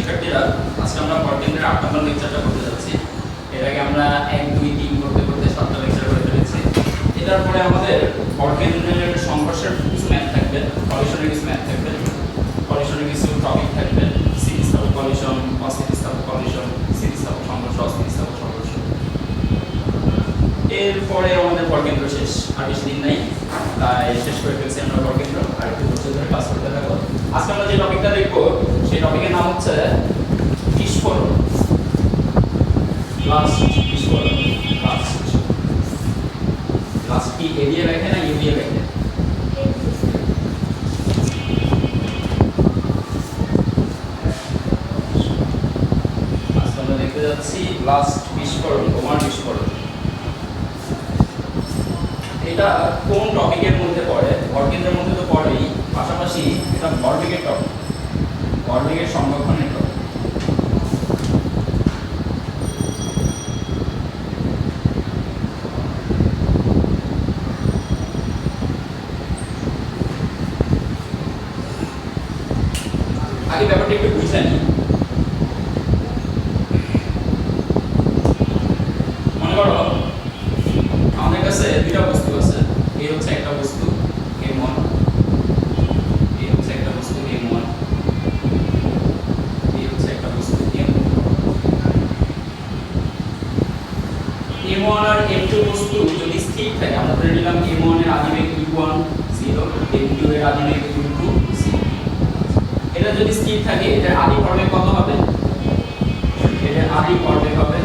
শিক্ষার্থীরা, আজকে আমরা ভরকেন্দ্রের 8 নম্বর লেকচারটা করতে যাচ্ছি। এর আগে আমরা 1, 2, 3 করতে করতে 7টা লেকচার করে ফেলেছি। এটার পরে আমাদের ভরকেন্দ্রের সংঘর্ষের কিছু ম্যাথ থাকবে, কলিশনের কিছু ম্যাথ থাকবে, কলিশনের কিছু টপিক থাকবে, স্থিতিস্থাপক কলিশন, অস্থিতিস্থাপক কলিশন, স্থিতিস্থাপক সংঘর্ষ, অস্থিতিস্থাপক সংঘর্ষ। এরপরে আমাদের ভরকেন্দ্র শেষ, আর বেশি দিন নাই, তাই শেষ করে ফেলছি আমরা ভরকেন্দ্র। আর একটু ধৈর্য ধরে ক্লাস করতে থাকবো। আজকে আমরা যে টপিকটা দেখবো সেই টপিকের নাম হচ্ছে বিস্ফোরণ। লাস্ট বিস্ফোরণ, লাস্ট কি এ দিয়ে লেখে না ইউ দিয়ে লেখে? আজকে আমরা দেখতে যাচ্ছি লাস্ট বিস্ফোরণ, বোমার বিস্ফোরণ। এটা কোন টপিকের মধ্যে পড়ে? ভরকেন্দ্রের মধ্যে তো পড়েই, পাশাপাশি এটা ভরবেগের টপিক, ভরবেগের সংরক্ষণের টপিক। আগে ব্যাপারটা একটু বুঝে নিই। মনে করো আমাদের কাছে দুইটা বস্তু আছে, এই হচ্ছে একটা বস্তু m1, এই হচ্ছে একটা বস্তু m1, এই হচ্ছে একটা বস্তু m2। m1 আর m2 বস্তু যদি স্থির থাকে, আমরা ধরে নিলাম m1 এর আদিবেগ u1 0, m2 এর আদিবেগ u2 0। এটা যদি স্থির থাকে, এটার আদি ভরবেগ কত হবে? এটার আদি ভরবেগ হবে,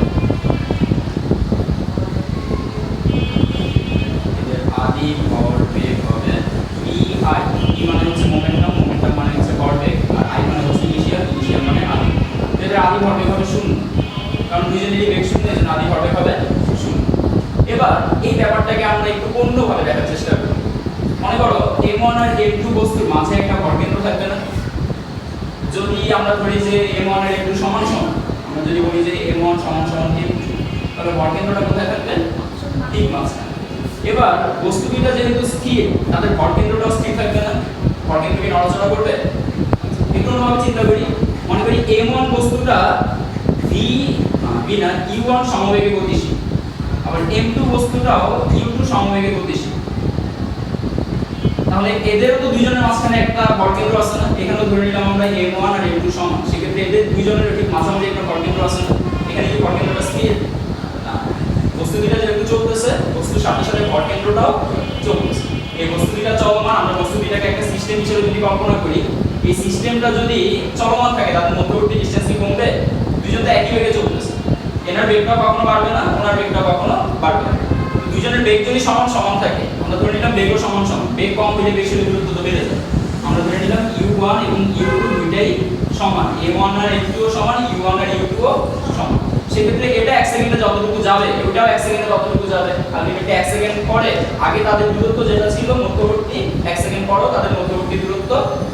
আদি ভরবেগ হবে vi। ই মানে হচ্ছে মোমেন্টাম, মোমেন্টাম মানে হচ্ছে ভরবেগ, আর আই মানে হচ্ছে ইনিশিয়াল, ইনিশিয়াল মানে আদি। এদের আদি ভরবেগ হবে 0, কারণ দুইজনেরই বেগ 0, এজন্য আদি ভরবেগ হবে 0। এবার এই ব্যাপারটাকে আমরা একটু অন্যভাবে দেখার চেষ্টা করি। মনে করো m1 আর m2 বস্তুর মাঝে একটা ভরকেন্দ্র থাকবে না? যদি আমরা ধরি যে m1 আর m2 সমান সমান, আমরা যদি বলি যে m1 সমান সমান m2, তাহলে ভরকেন্দ্রটা কোথায় থাকবে? ঠিক মাঝখানে। এবার বস্তু দুইটা যেহেতু স্থির, তাদের ভরকেন্দ্রটাও স্থির থাকবে না? ভরকেন্দ্র কি নড়াচড়া করবে? একটু অন্যভাবে চিন্তা করি। মনে করি m1 বস্তুটা v না u1 সমবেগে গতিশীল, আবার m2 বস্তুটাও u2 সমবেগে গতিশীল। তাহলে এদেরও তো দুইজনের মাঝখানে একটা ভরকেন্দ্র আছে না? এখানেও ধরে নিলাম আমরা m1 আর m2 সমান, সেক্ষেত্রে এদের দুইজনের ঠিক মাঝামাঝি একটা ভরকেন্দ্র আছে না? এখানে কি ভরকেন্দ্রটা স্থির? না। বস্তু দুইটা যেহেতু চলতেছে, বস্তুর সাথে সাথে ভরকেন্দ্রটাও চলতেছে। এই বস্তু দুইটা চলমান, আমরা বস্তু দুইটাকে একটা সিস্টেম হিসেবে যদি কল্পনা করি, এই সিস্টেমটা যদি চলমান থাকে, তাদের মধ্যবর্তী ডিসটেন্স কি কমবে? দুইজন তো একই বেগে চলতেছে, এনার বেগটা কখনো বাড়বে না, ওনার বেগটা কখনো বাড়বে না। দুইজনের বেগ যদি সমান সমান থাকে, আমরা ধরে নিলাম বেগও সমান সমান, বেগ কম হলে বেগের দূরত্ব তো বেড়ে যায়। আমরা ধরে নিলাম u1 এবং u2 দুইটাই সমান, a1 আর a2 ও সমান, u1 আর u2 ও সমান। সেক্ষেত্রে এটা 1 সেকেন্ডে যতটুকু যাবে, এটাও 1 সেকেন্ডে ততটুকু যাবে। আলটিমেটলি 1 সেকেন্ড পরে আগে তাদের দূরত্ব যেটা ছিল মধ্যবর্তী, 1 সেকেন্ড পরেও তাদের মধ্যবর্তী দূরত্ব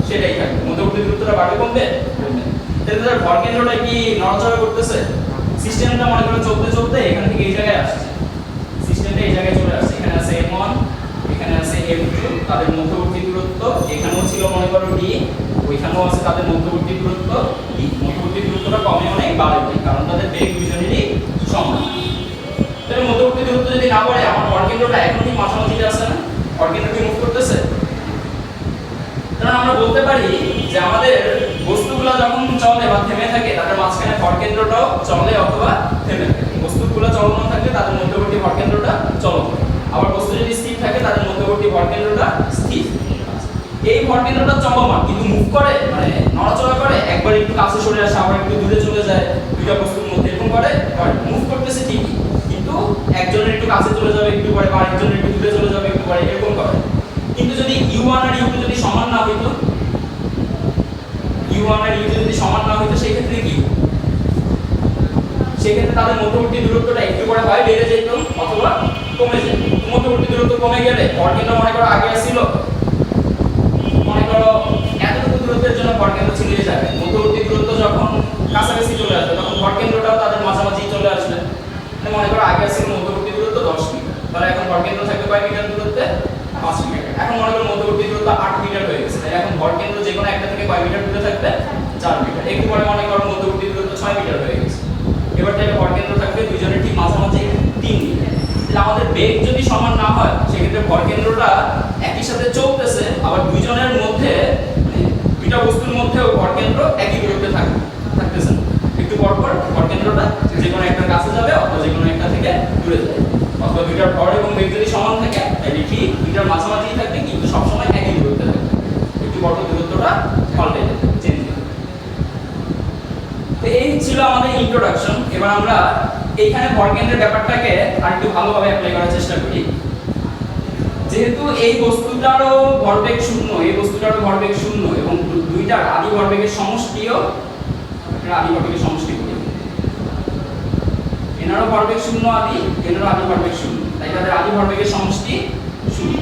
সেটাই থাকবে। মধ্যবর্তী দূরত্বটা বাড়বে কমবে? কমবে। তাহলে তাদের ভরকেন্দ্রটা কি নড়াচড়া করতেছে? সিস্টেমটা মনে করে চলতে চলতে এখান থেকে এই জায়গায় আসছে, সিস্টেমটা এই জায়গায় চলে আসছে। এখানে আছে m1, এখানে আছে m2, তাদের মধ্যবর্তী দূরত্ব এখানেও ছিল মনে করো d, ওইখানেও আছে তাদের মধ্যবর্তী দূরত্ব d। মধ্যবর্তী দূরত্বটা কমে অনেক বাড়ে, কারণ তাদের বেগ দুইজনেরই সমান। তাহলে মধ্যবর্তী দূরত্ব যদি না বাড়ে, আমার ভরকেন্দ্রটা এখনই মাঝামাঝিতে আছে না? ভরকেন্দ্র কি মুভ করতেছে? তাহলে আমরা বলতে পারি যে আমাদের বস্তুগুলো যখন চলে বা থেমে থাকে, তাদের মাঝখানে ভরকেন্দ্রটাও চলে অথবা থেমে থাকে। বস্তুগুলো চলমান থাকলে তাদের মধ্যবর্তী ভরকেন্দ্রটা চলমান, আবার বস্তু যদি স্থির থাকে তাদের মধ্যবর্তী ভরকেন্দ্রটা স্থির। এই ভরকেন্দ্রটা চলমান কিন্তু মুভ করে, মানে নড়াচড়া করে, একবার একটু কাছে সরে আসে, আবার একটু দূরে চলে যায়, দুইটা বস্তুর মধ্যে এরকম করে, মুভ করতেছে ঠিকই, কিন্তু একজনের একটু কাছে চলে যাবে একটু পরে, বা আরেকজনের একটু দূরে চলে যাবে একটু পরে, এরকম করে। কিন্তু যদি u1 আর u2 যদি সমান না হইতো, u1 আর u2 যদি সমান না হইতো, সেই ক্ষেত্রে কি? সেক্ষেত্রে তাদের মধ্যবর্তী দূরত্বটা একটু করে হয় বেড়ে যেত অথবা কমে যেত। মধ্যবর্তী দূরত্ব কমে গেলে ভরকেন্দ্র মনে করো আগে ছিল, মনে করো এতটুকু দূরত্বের জন্য ভরকেন্দ্র ছিল এই জায়গায়, মধ্যবর্তী দূরত্ব যখন কাছাকাছি চলে আসবে তখন ভরকেন্দ্রটাও তাদের মাঝামাঝি চলে আসবে। মনে করো আগে ছিল মধ্যবর্তী দূরত্ব 10 মিটার, তাহলে এখন ভরকেন্দ্র থাকবে কয় মিটার দূরত্বে? 5 মিটার। এখন মনে করো মধ্যবর্তী দূরত্ব 8 মিটার হয়ে গেছে, তাই এখন ভরকেন্দ্র যে কোনো একটা থেকে কয় মিটার দূরে থাকবে? 4 মিটার। একটু পরে মনে করো সমান না হয় সেক্ষেত্রে ভরকেন্দ্রটা একই সাথে চলতেছে, আবার দুইজনের মধ্যে দুইটা বস্তুর মধ্যে ভরকেন্দ্র একই দূরত্বে থাকতেছে না। একটু পর পর ভরকেন্দ্রটা যে কোনো একটা কাছে যাবে অথবা যে কোনো একটা থেকে দূরে যাবে, অথবা দুইটার ভর এবং বেগ যদি সমান থাকে তাহলে ঠিক দুইটার মাঝামাঝি থাকবে কিন্তু সবসময় একই দূরত্বে থাকবে। একটু পর পর দূরত্বটা পাল্টে যাবে, চেঞ্জ হবে। তো এই ছিল আমাদের ইন্ট্রোডাকশন। এবার আমরা এইখানে ভরকেন্দ্রের ব্যাপারটাকে আরেকটু ভালোভাবে অ্যাপ্লাই করার চেষ্টা করি। যেহেতু এই বস্তুটারও ভরবেগ শূন্য, এই বস্তুটারও ভরবেগ শূন্য এবং দুইটার আদি ভরবেগের সমষ্টিও আদি ভরবেগের সমষ্টি করি, এনারও ভরবেগ শূন্য আদি, এনারও আদি ভরবেগ শূন্য, তাই তাদের আদি ভরবেগের সমষ্টি শূন্য।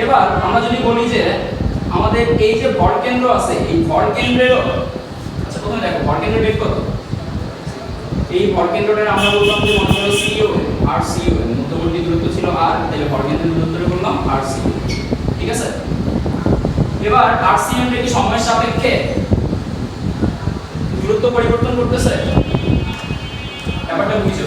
এবার আমরা যদি বলি যে আমাদের এই যে ভরকেন্দ্র আছে এই ভরকেন্দ্রেরও, আচ্ছা প্রথমে দেখো ভরকেন্দ্রের বেগ কত, এই ভরকেন্দ্রটার আমরা বললাম যে মনে করো সিও আর সিও মধ্যবর্তী দূরত্ব ছিল আর, তাহলে ভরকেন্দ্রের দূরত্বটা বললাম আর সিও, ঠিক আছে। এবার আর সিএম এর কি সময়ের সাপেক্ষে দূরত্ব পরিবর্তন করতেছে? ব্যাপারটা বুঝছো?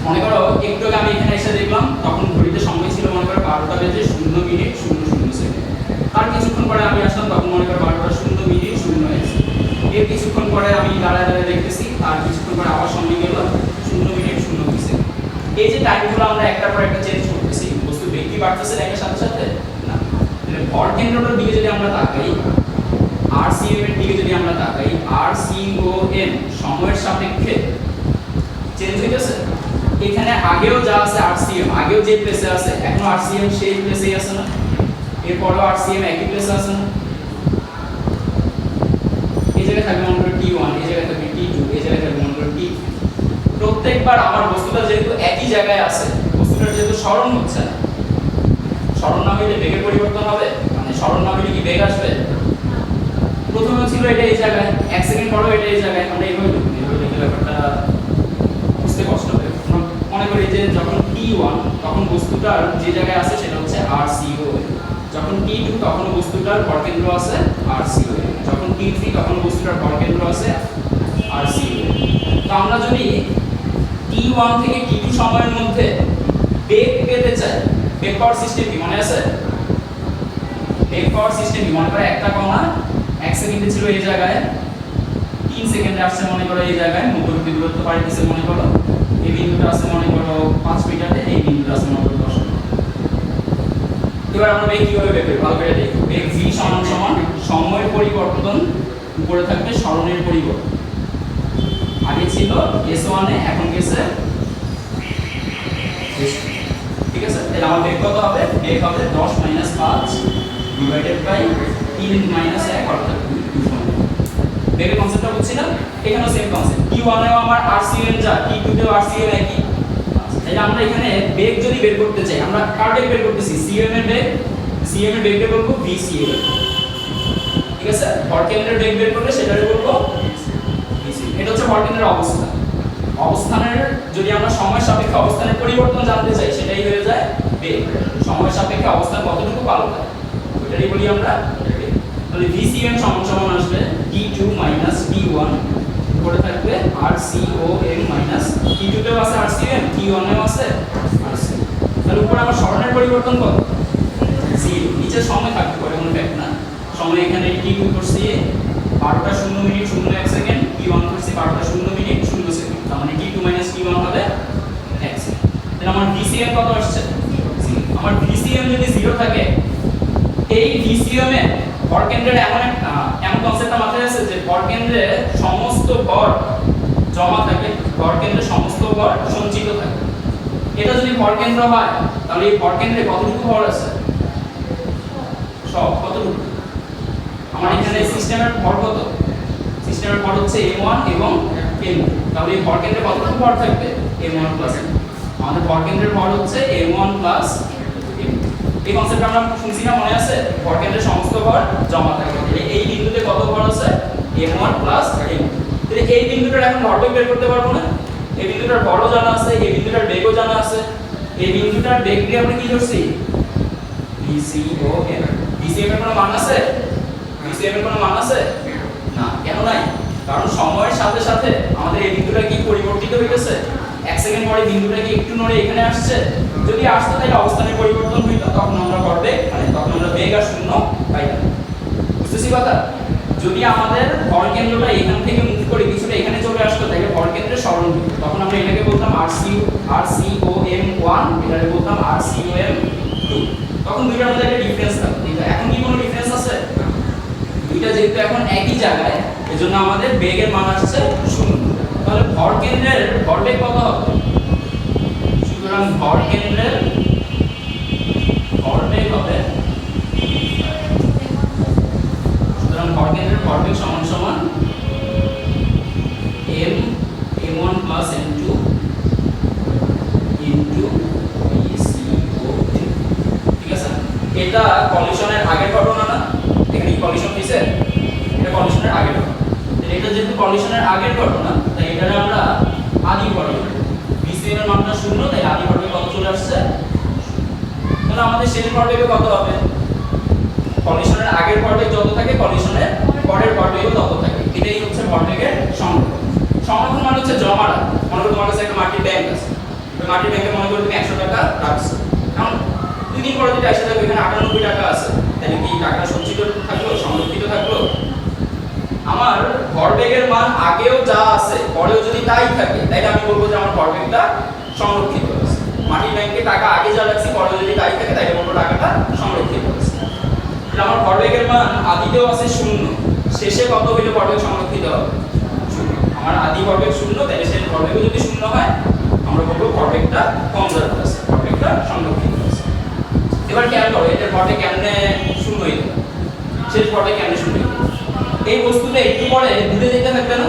মনে করো একটু আগে আমি এখানে এসে দেখলাম তখন ঘড়িতে সময় ছিল মনে করো 12টা বেজে 0 মিনিট 00 সেকেন্ড। তার কিছুক্ষণ পরে আমি আসলাম তখন মনে করো 12টা 0 মিনিট 0 হয়েছে। এর কিছুক্ষণ পরে আমি দাঁড়ায় দাঁড়ায় দেখতেছি, আর কিছুক্ষণ পরে আবার সময় গেল 0 মিনিট 0 সেকেন্ড। এই যে টাইমগুলো আমরা একটার পর একটা চেঞ্জ করতেছি, বস্তু বেগ কি বাড়তেছে এর সাথে সাথে না। তাহলে ভরকেন্দ্রটার দিকে যদি আমরা তাকাই, আরসিএম এর দিকে যদি আমরা তাকাই, আরসিওএম সময়ের সাপেক্ষে চেঞ্জ হইতেছে। এখানে আগেও যা আছে আরসিএম, আগেও যে প্লেসে আছে এখনো আরসিএম সেই প্লেসেই আছে না, এরপরও আরসিএম একই প্লেসে আছে না। এই জায়গায় থাকবে মনে করো T1, এই জায়গায় থাকবে T2, এই জায়গায় থাকবে মনে করো T3। প্রত্যেকবার আমার বস্তুটা যেহেতু একই জায়গায় আছে, বস্তুটার যেহেতু সরণ হচ্ছে না, সরণ না হইলে বেগের পরিবর্তন হবে, মানে সরণ না হইলে কি বেগ আসবে? প্রথমে ছিল এটা এই জায়গায়, 1 সেকেন্ড পরেও এটা এই জায়গায়, আমরা এইভাবে লিখি, ব্যাপারটা বুঝতে কষ্ট হবে। মনে করি যে যখন T1 তখন বস্তুটার যে জায়গায় আছে সেটা হচ্ছে RCO, যখন T2 তখন বস্তুটার ভরকেন্দ্র আছে RCO, যখন T3 তখন বস্তুটার ভরকেন্দ্র আছে RCO। তো আমরা যদি T1 থেকে T2 সময়ের মধ্যে বেগ পেতে চাই, বেগ পাওয়ার সিস্টেম কি মনে আছে? বেগ পাওয়ার সিস্টেম কি মনে করে একটা কণা 1 সেকেন্ডে ছিল এই জায়গায়, 3 সেকেন্ডে আসছে মনে করো এই জায়গায়, মধ্যবর্তী দূরত্ব পাড়ি দিছে মনে করো এই বিন্দুটা আছে মনে করো 5 মিটারে, এই বিন্দুটা আছে মনে করো 10 মিটার। এবার আমরা বেগ কিভাবে বের করব? ভালো করে দেখো, বেগ v সমান সমান সময়ের পরিবর্তন উপরে থাকবে সরণের পরিবর্তন। আগে ছিল s1 এ, এখন গেছে s2, ঠিক আছে। তাহলে আমার বেগ কত হবে? বেগ হবে 10 - 5 ডিভাইডেড বাই 3 - 1 অর্থাৎ 2। বেগের কনসেপ্টটা বুঝছিলাম, এখানেও সেম কনসেপ্ট। T1 এও আমার RCM যা, T2 তেও RCM একই। তাহলে আমরা এখানে বেগ যদি বের করতে চাই, আমরা কার বেগ বের করতেছি? CM এর বেগ, CM এর বেগটা বলবো VCM, ঠিক আছে। ভরকেন্দ্রের বেগ বের করলে সেটারে বলবো VCM। এটা হচ্ছে ভরকেন্দ্রের অবস্থান। অবস্থানের যদি আমরা সময় সাপেক্ষে অবস্থানের পরিবর্তন জানতে চাই সেটাই হয়ে যায় বেগ। সময় সাপেক্ষে অবস্থান কতটুকু পাল্টায় ওইটাই বলি আমরা বেগ। তাহলে VCM সমান সমান আসবে T2 - T1 উপরে থাকবে RCOM - T2 তেও আছে RCM, T1 এও আছে RCM। তাহলে উপরে আমার সরণের পরিবর্তন কত? 0। নিচে সময় থাকতে পারে কোনো ফ্যাক্ট না, সময় এখানে T2 করছি 12টা 0 মিনিট 01 সেকেন্ড, T1 করছি 12টা 0 মিনিট 0 সেকেন্ড, তার মানে T2 - T1 হবে 1 সেকেন্ড। তাহলে আমার VCM কত আসছে? 0। আমার VCM যদি 0 থাকে, এই VCM এ ভরকেন্দ্রের এমন কনসেপ্টটা মাথায় আছে যে ভরকেন্দ্রে সমস্ত ভর জমা থাকে, ভরকেন্দ্রে সমস্ত ভর সঞ্চিত থাকে। এটা যদি ভরকেন্দ্র হয় তাহলে এই ভরকেন্দ্রে কতটুকু ভর আছে? সব। কতটুকু? আমার এখানে সিস্টেমের ভর কত? সিস্টেমের ভর হচ্ছে m1 এবং m2। তাহলে এই ভরকেন্দ্রে কতটুকু ভর থাকবে? m1 + m2। আমাদের ভরকেন্দ্রের ভর হচ্ছে m1 + m2। এই কনসেপ্ট আমরা শুনছি না, মনে আছে? ভরকেন্দ্রের সমস্ত ভর জমা থাকে। তাহলে এই বিন্দুতে কত ভর আছে? m1 + m2। তাহলে এই বিন্দুটার এখন ভরবেগ বের করতে পারবো না? এই বিন্দুটার ভরও জানা আছে, এই বিন্দুটার বেগও জানা আছে। এই বিন্দুটার বেগ দিয়ে আমরা কি ধরছি? VCOM। VCM এর কোনো মান আছে? VCM এর কোনো মান আছে না। কেন নাই? কারণ সময়ের সাথে সাথে আমাদের এই বিন্দুটা কি পরিবর্তিত হয়ে গেছে। 1 সেকেন্ড পরে বিন্দুটা কি একটু নড়ে এখানে আসছে? যদি আসতো তাহলে অবস্থানের পরিবর্তন হইতো, তখন আমরা ভরবেগ মানে তখন আমরা বেগ আর শূন্য পাইতাম। বুঝতেছি কথা? যদি আমাদের ভর কেন্দ্রটা এখান থেকে মুভ করে কিছুটা এখানে চলে আসতো তাহলে ভর কেন্দ্রের সরণ হতো, তখন আমরা এটাকে বলতাম RCOM1, এটাকে বলতাম RCOM2। তখন দুইটার মধ্যে একটা ডিফারেন্স থাকতো। কিন্তু এখন কি কোনো ডিফারেন্স আছে? দুইটা যেহেতু এখন একই জায়গায়, এজন্য আমাদের বেগের মান আসছে 0। তাহলে ভর কেন্দ্রের ভরবেগ কত হবে? সুতরাং ভর কেন্দ্রের ভরবেগ হবে, সুতরাং ভর কেন্দ্রের ভরবেগ সমান সমান m1 plus m2 into VCOM। ঠিক আছে? এটা কলিশনের আগের ঘটনা না? এখানে কলিশন হইছে, এটা কলিশনের আগের ঘটনা। তাহলে এটা যেহেতু কলিশনের আগের ঘটনা, তাই এটারে আমরা আদি ভরবেগ, VCM এর মানটা 0, তাই আদি ভরবেগ কত চলে আসছে? তাহলে আমাদের শেষ ভরবেগ কত হবে? কলিশনের আগের ভরবেগ যত থাকে কলিশনের পরের ভরবেগও তত থাকে। এটাই হচ্ছে ভরবেগের সংরক্ষণ। সংরক্ষণ মানে হচ্ছে জমা রাখা। মনে করো তোমার কাছে একটা মাটির ব্যাংক আছে, ওই মাটির ব্যাংকে মনে করো তুমি 100 টাকা রাখছো, এখন 2 দিন পরে যদি এসে দেখো এখানে 98 টাকা আছে, তাহলে কি টাকাটা সঞ্চিত থাকলো, সংরক্ষিত থাকলো? আমার ভরবেগের মান আগেও যা আছে পরেও যদি তাই থাকে, তাইলে আমি বলবো যে আমার ভরবেগটা সংরক্ষিত আছে। মাটির ব্যাংকে টাকা আগে যা রাখছি পরেও যদি তাই থাকে, তাইলে বলবো টাকাটা সংরক্ষিত আছে। তাহলে আমার ভরবেগের মান আদিতেও আছে 0, শেষে কত হইলে ভরবেগ সংরক্ষিত হবে? 0। আমার আদি ভরবেগ 0, তাহলে শেষ ভরবেগও যদি 0 হয়, আমরা বলবো ভরবেগটা কনজার্ভ আছে, ভরবেগটা সংরক্ষিত আছে। এবার খেয়াল করো এটার ভরবেগ কেমনে 0 হইলো, শেষ ভরবেগ কেমনে 0 হইলো? এই বস্তুটা একটু পরে দূরে যেতে থাকবে না?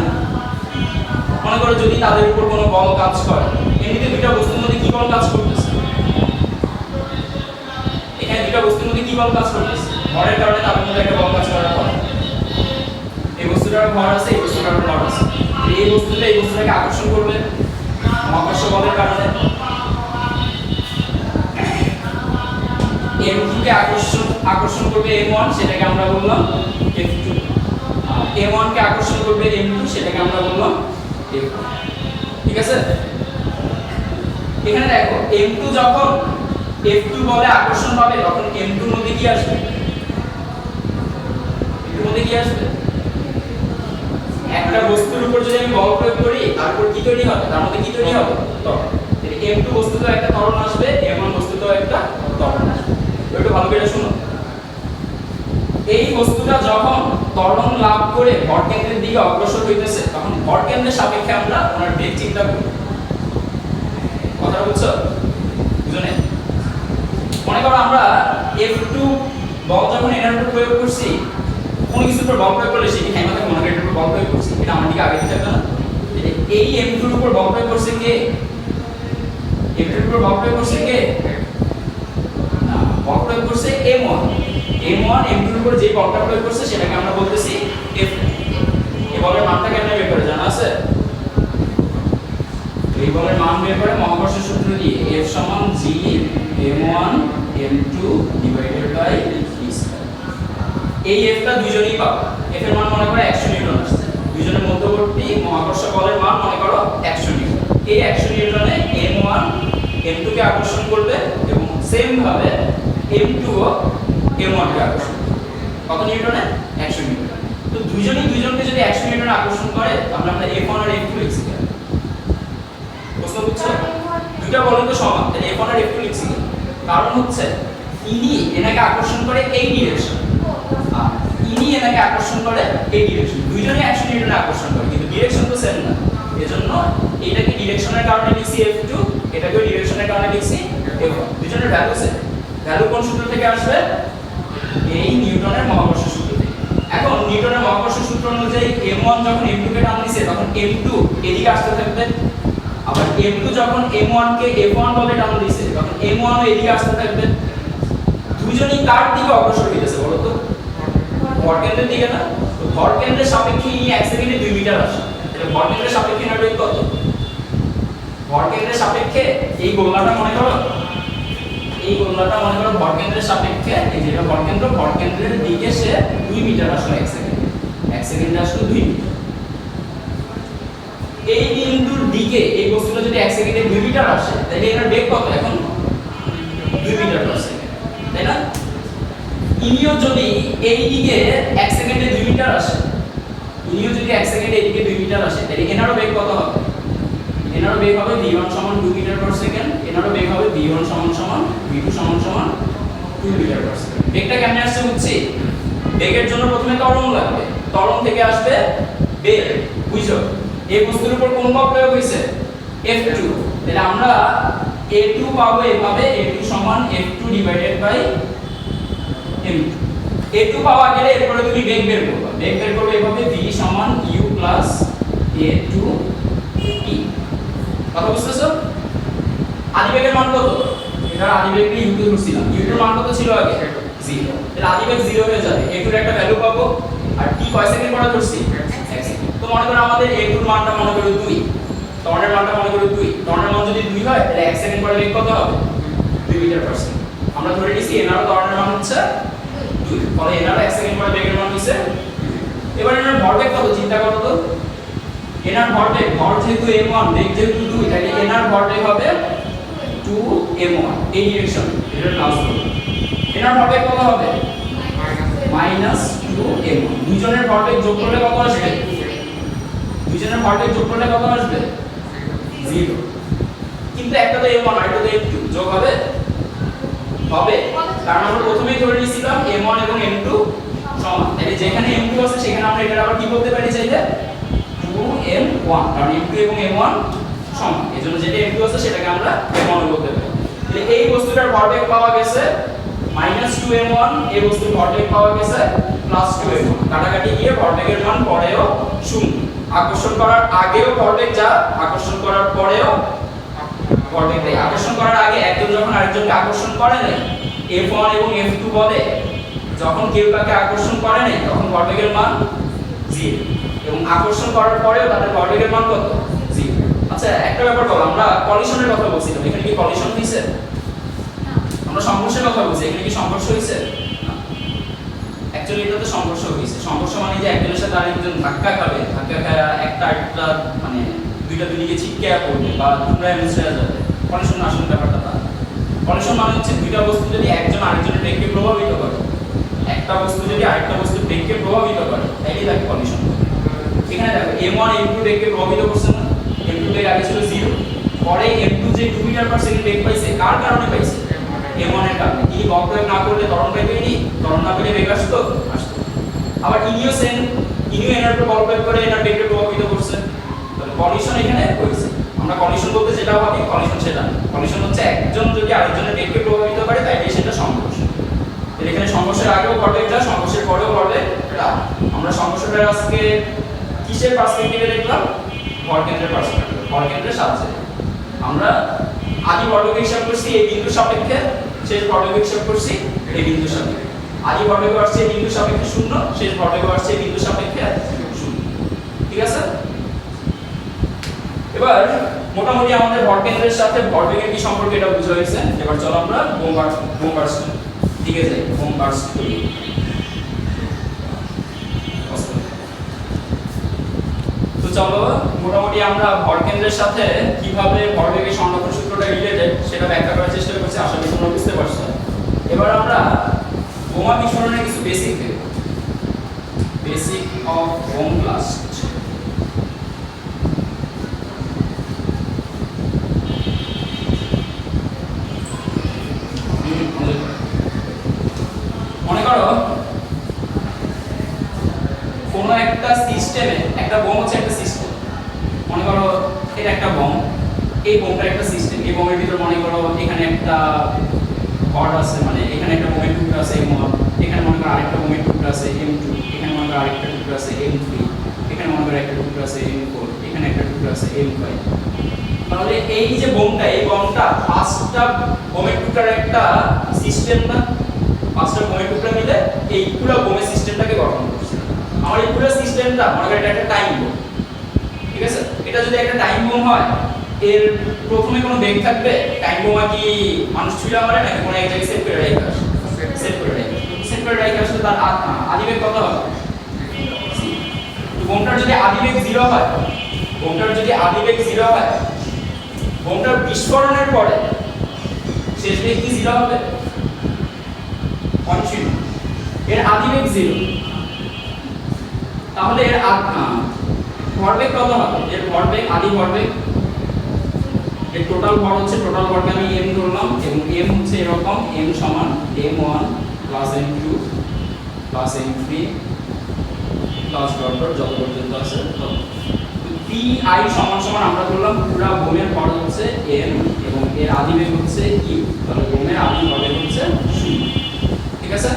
মনে করো যদি তাদের উপর কোনো বল কাজ করে, এমনিতে দুইটা বস্তুর মধ্যে কি বল কাজ করতেছে? এখানে দুইটা বস্তুর মধ্যে কি বল কাজ করতেছে? ভরের কারণে তাদের মধ্যে একটা বল কাজ করার পর এই বস্তুটার ভর আছে, এই বস্তুটার ভর আছে, এই বস্তুটা এই বস্তুটাকে আকর্ষণ করবে মহাকর্ষ বলের কারণে। m2 কে আকর্ষণ করবে m1, সেটাকে আমরা বললাম f2। m1 কে আকর্ষণ করবে m2, সেটাকে আমরা বললাম f1। ঠিক আছে? এখানে দেখো m2 যখন f2 বলে আকর্ষণ পাবে তখন m2 এর মধ্যে কি আসবে? এর মধ্যে কি আসবে? একটা বস্তুর উপর যদি আমি বল প্রয়োগ করি তারপর কি তৈরি হবে? তার মধ্যে কি তৈরি হবে? ত্বরণ। তাহলে m2 বস্তুতেও একটা ত্বরণ আসবে, m1 বস্তুতেও একটা ত্বরণ আসবে। একটু ভালো করে শুনো। এই বস্তুটা যখন ত্বরণ লাভ করে ভর কেন্দ্রের দিকে অগ্রসর হইতেছে, তখন ভর কেন্দ্রের সাপেক্ষে আমরা ওনার বেগ চিন্তা করি। কথা বুঝছো? বুঝলে? মনে করো আমরা F2 বল যখন এটার উপর প্রয়োগ করছি, কোনো কিছুর উপর বল প্রয়োগ করলে সেটি থেমে থাকে, মনে করি এটার উপর বল প্রয়োগ করছি, এটা আমার দিকে আগে যাবে না? এই M2 এর উপর বল প্রয়োগ করছে কে? M2 এর উপর বল প্রয়োগ করছে কে? না, বল প্রয়োগ করছে M1। M1 M2 এর উপর যে বলটা প্রয়োগ করছে সেটাকে আমরা বলতেছি F2। এই বলের মানটা কেমনে বের করে জানা আছে? এই বলের মান বের করে মহাকর্ষ সূত্র দিয়ে F সমান G m1 m2 divided by v²। এই F টা দুইজনই পাবো। F এর মান মনে করো 100 নিউটন আসছে, দুইজনের মধ্যবর্তী মহাকর্ষ বলের মান মনে করো 100 নিউটন। এই 100 নিউটনে m1 m2 কে আকর্ষণ করবে এবং সেম ভাবে m2 ও m1 কে আকর্ষণ করবে। কত নিউটনে? 100 নিউটন। তো দুইজনই দুইজনকে যদি 100 নিউটন আকর্ষণ করে তাহলে আমরা f1 আর f2 লিখছি। প্রশ্ন বুঝছো? দুইটা বলই তো সমান, তাহলে f1 আর f2 লিখছি। কারণ হচ্ছে ইনি এনাকে আকর্ষণ করে এই ডিরেকশন, আর ইনি এনাকে আকর্ষণ করে এই ডিরেকশন। দুইজনই 100 নিউটনে আকর্ষণ করে, কিন্তু ডিরেকশন তো সেম না। এজন্য এটাকে ডিরেকশনের কারণে লিখছি f2, এটাকে ডিরেকশনের কারণে লিখছি f1। দুইজনের ভ্যালু সেম। ভ্যালু কোন সূত্র থেকে আসবে? এই নিউটনের মহাকর্ষ সূত্র থেকে। এখন নিউটনের মহাকর্ষ সূত্র অনুযায়ী m1 যখন m2 কে টান দিছে তখন m2 এদিকে আসতে থাকবে, আবার m2 যখন m1 কে f1 বলে টান দিছে তখন m1 ও এদিকে আসতে থাকবে। দুইজনই কার দিকে অগ্রসর হইতেছে বলো তো? ভর কেন্দ্রের দিকে না? তো ভর কেন্দ্রের সাপেক্ষে ই 1 সেকেন্ডে 2 মিটার আসে। তাহলে ভর কেন্দ্রের সাপেক্ষে এর বেগ কত? ভর কেন্দ্রের সাপেক্ষে এই গোলনাটা মনে করো, এই গোলনাটা মনে করো ভর কেন্দ্রের সাপেক্ষে, এই যেটা ভর কেন্দ্রের দিকে সে 2 মিটার আসলো 1 সেকেন্ডে। 1 সেকেন্ডে আসলো 2 মিটার। এই বিন্দুর দিকে এই বস্তুটা যদি 1 সেকেন্ডে 2 মিটার আসে তাহলে এর বেগ কত? এখন 2 মিটার পার সেকেন্ড, তাই না? ইনিও যদি এই দিকে 1 সেকেন্ডে 2 মিটার আসে, ইনিও যদি 1 সেকেন্ডে এদিকে 2 মিটার আসে, তাহলে এনারও বেগ কত হবে? এনারও বেগ হবে v1 সমান 2 মিটার পার সেকেন্ড, এনারও বেগ হবে v1 সমান v2 সমান 2 মিটার পার সেকেন্ড। বেগটা কেমনে আসছে বুঝছি? বেগের জন্য প্রথমে ত্বরণ লাগবে, ত্বরণ থেকে আসবে বেগ, বুঝছো? এই বস্তুর উপর কোন বল প্রয়োগ হইছে? F2। তাহলে আমরা A2 পাবো এভাবে, A2 সমান F2 divided by M2। A2 পাওয়া গেলে এরপরে তুমি বেগ বের করবে, বেগ বের করবে এভাবে v সমান u প্লাস A2 e। কথা বুঝতেছো? আদিবেগের মান কত? এটা আদিবেগকে u2 ধরছিলাম, u2 এর মান কত ছিল আগে? 0। তাহলে আদিবেগ 0 হয়ে যাবে, A2 এর একটা ভ্যালু পাবো, আর t কয় সেকেন্ড পরে ধরছি? 1 সেকেন্ড। তো মনে করো আমাদের A2 এর মানটা মনে করো 2, ত্বরণের মানটা মনে করো 2, ত্বরণের মান যদি 2 হয় তাহলে 1 সেকেন্ড পরে বেগ কত হবে? 2 মিটার পার সেকেন্ড। আমরা ধরে নিছি এনারও ত্বরণের মান হচ্ছে 2, ফলে এনারও 1 সেকেন্ড পরে বেগের মান হইছে। এবার এনার ভরবেগ কত চিন্তা করো তো? এনার ভরবেগ, ভর যেহেতু m1, বেগ যেহেতু 2, তাহলে এনার ভরবেগ হবে 2m1 এই ডিরেকশন, এটা প্লাস করব। এনার ভরবেগ কত হবে? -2m1। দুইজনের ভরবেগ যোগ করলে কত আসবে? দুইজনের ভরবেগ যোগ করলে কত আসবে? 0। কিন্তু একটা তো m1 আর একটা তো m2, যোগ হবে? হবে। কারণ আমরা প্রথমেই ধরে নিয়েছিলাম m1 এবং m2 সমান। তাহলে যেখানে m2 আছে সেখানে আমরা এটা আবার কি বলতে পারি চাইলে? 2m1, কারণ m2 এবং m1 সমান। এজন্য যেটা m2 আছে সেটাকে আমরা m1 বলতে পারি। তাহলে এই বস্তুটার ভরবেগ পাওয়া গেছে -2m1, এই বস্তুর ভরবেগ পাওয়া গেছে +2m1। কাটাকাটি গিয়ে ভরবেগের মান পরেও 0। আকর্ষণ করার আগেও ভরবেগ যা, আকর্ষণ করার পরেও ভরবেগ তাই। আকর্ষণ করার আগে একজন যখন আরেকজনকে আকর্ষণ করে নাই, F1 এবং F2 বলে, যখন কেউ কাকে আকর্ষণ করে নাই তখন ভরবেগের মান 0, এবং আকর্ষণ করার পরেও তাদের ভরবেগের মান কত? 0। আচ্ছা একটা ব্যাপার বল, আমরা কলিশনের কথা বলছিলাম, এখানে কি কলিশন হইছে? না। আমরা সংঘর্ষের কথা বলছি, এখানে কি সংঘর্ষ হইছে? না। অ্যাকচুয়ালি এটা তো সংঘর্ষ হইছে। সংঘর্ষ মানে যে একজনের সাথে আরেকজন ধাক্কা খাবে, ধাক্কা খায় একটা মানে দুইটা দুইদিকে ছিটকে পড়বে বা টুকরায় মিশে যাবে। কলিশন আসলে ব্যাপারটা তা। কলিশন মানে হচ্ছে দুইটা বস্তু যদি একজন আরেকজনের বেগকে প্রভাবিত করে, একটা বস্তু যদি আরেকটা বস্তুর বেগকে প্রভাবিত করে, তাইলে তাকে কলিশন বলে। এখানে দেখো m1 m2 বেগকে প্রভাবিত করছে না? m2 বেগ আগে ছিল 0, পরে m2 যে 2 মিটার পার সেকেন্ড বেগ পাইছে, কার কারণে পাইছে? m1 এর কারণে। তিনি বল প্রয়োগ না করলে ত্বরণ পাইবেনি, ত্বরণ না পেলে বেগ আসতো। আবার ইনিও সেম, ইনিও এনার উপর বল প্রয়োগ করে এনার বেগকে প্রভাবিত করছে। তাহলে কলিশন এখানে হইছে। আমরা কলিশন বলতে যেটা ভাবি, কলিশন সেটা না। কলিশন হচ্ছে একজন যদি আরেকজনের বেগকে প্রভাবিত করে তাইলে সেটা সংঘর্ষ। তাহলে এখানে সংঘর্ষের আগেও ভরবেগ যা, সংঘর্ষের পরেও ভরবেগ তা। আমরা সংঘর্ষটা আজকে কিসের পার্সপেক্টিভে দেখলাম? ভরকেন্দ্রের পার্সপেক্টিভে, ভরকেন্দ্রের সাহায্যে। আমরা আদি ভরবেগ হিসাব করছি এই বিন্দুর সাপেক্ষে, শেষ ভরবেগ হিসাব করছি এই বিন্দুর সাপেক্ষে। আদি ভরবেগ আসছে এই বিন্দুর সাপেক্ষে 0, শেষ ভরবেগ আসছে এই বিন্দুর সাপেক্ষে 0। ঠিক আছে? এবার মোটামুটি আমাদের ভরকেন্দ্রের সাথে ভরবেগের কি সম্পর্ক এটা বুঝা হয়েছে। এবার চলো আমরা বোম্বার্স দিকে যাই। বোম্বার্স তো চলো মোটামুটি আমরা ভরকেন্দ্রের সাথে কিভাবে ভরবেগের সংরক্ষণ সূত্রটা রিলেটেড সেটা ব্যাখ্যা করার চেষ্টা করছি, আশা করি তোমরা বুঝতে পারছো। এবার আমরা বোমা বিস্ফোরণের কিছু বেসিক অফ বোম ব্লাস্ট। মনে করো কোন একটা সিস্টেমে, একটা বোম হচ্ছে একটা সিস্টেম। মনে করো এটা একটা বোম, এই বোমটা একটা সিস্টেম। এই বোমের ভিতর মনে করো এখানে একটা ভর আছে, মানে এখানে একটা বোমের টুকরা আছে m1, এখানে মনে করো আরেকটা বোমের টুকরা আছে m2, এখানে মনে করো আরেকটা টুকরা আছে m3, এখানে মনে করো একটা টুকরা আছে m4, এখানে একটা টুকরা আছে m5। তাহলে এই যে বোমটা, এই বোমটা পাঁচটা বোমের টুকরার একটা সিস্টেম না? পাঁচটা বোমের টুকরা মিলে এই পুরো বোমের সিস্টেমটাকে গঠন করছে। আমার এই পুরো সিস্টেমটা মনে করি এটা একটা টাইম বোম। ঠিক আছে? এটা যদি একটা টাইম বোম হয়, এর প্রথমে কোনো বেগ থাকবে? টাইম বোমা কি মানুষ ছুঁড়ে মারে নাকি কোনো এক জায়গায় সেট করে রাখে আসে? সেট করে রাখে আসলে তার আদিবেগ কত হবে? তো বোমটার যদি আদিবেগ 0 হয়, বোমটার বিস্ফোরণের পরে শেষ বেগ কি 0 হবে? পয়েন্ট শূন্য। এর আদি বেগ 0, তাহলে এর ভরবেগ কত হবে? এর ভরবেগ, আদি ভরবেগ, এর টোটাল ভর হচ্ছে, টোটাল ভরকে আমি m ধরলাম এবং m হচ্ছে এরকম, m সমান m1 plus m2 plus m3 plus dot dot যত পর্যন্ত আছে তত। pi সমান সমান আমরা ধরলাম পুরো বোমের ভর হচ্ছে m এবং এর আদি বেগ হচ্ছে u, তাহলে বোমের আদি ভরবেগ হচ্ছে 0। ঠিক আছে?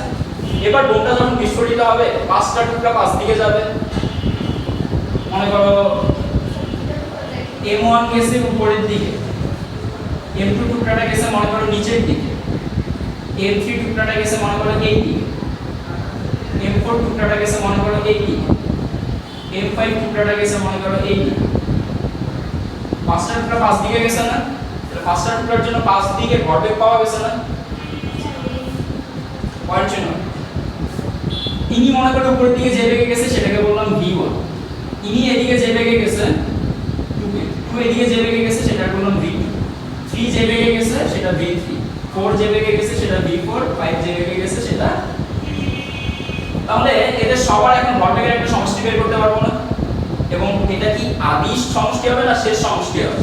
এবার বোমটা যখন বিস্ফোরিত হবে, পাঁচটা টুকরা পাঁচ দিকে যাবে। মনে করো m1 গেছে উপরের দিকে, m2 টুকরাটা গেছে মনে করো নিচের দিকে, m3 টুকরাটা গেছে মনে করো এই দিকে, m4 টুকরাটা গেছে মনে করো এই দিকে, m5 টুকরাটা গেছে মনে করো এই দিকে। পাঁচটা টুকরা পাঁচ দিকে গেছে না? তাহলে পাঁচটা টুকরার জন্য পাঁচ দিকে ভরবেগ পাওয়া গেছে না? পয়েন্ট চিহ্ন। ইনি মনে করো উপরের দিকে যে বেগে গেছে সেটাকে বললাম v1, ইনি এদিকে যে বেগে গেছে 2 এদিকে যে বেগে গেছে সেটা বললাম v2, 3 যে বেগে গেছে সেটা v3, 4 যে বেগে গেছে সেটা v4, 5 যে বেগে গেছে সেটা। তাহলে এদের সবার এখন ভরবেগের একটা সমষ্টি বের করতে পারবো না? এবং এটা কি আদি সমষ্টি হবে না শেষ সমষ্টি হবে?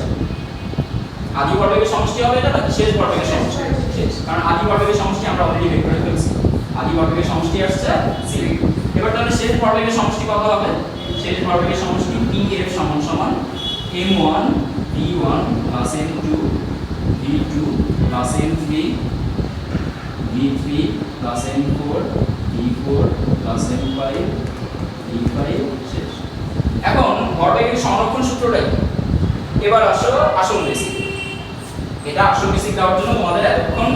আদি ভরবেগের সমষ্টি হবে এটা নাকি শেষ ভরবেগের সমষ্টি? শেষ, কারণ আদি ভরবেগের সমষ্টি আমরা অলরেডি বের করে ফেলছি, আদি ভরবেগের সমষ্টি আসছে 0। এবার তাহলে শেষ ভরবেগের সমষ্টি কত হবে? শেষ ভরবেগের সমষ্টি pf সমান সমান m1 v1 plus m2 v2 plus m3 v3 plus m4 v4 plus m5 v5 শেষ। এখন ভরবেগের সংরক্ষণ সূত্রটা কি? এবার আসো আসল বেসিক। এটা আসল বেসিক দেওয়ার জন্য তোমাদের এতক্ষণ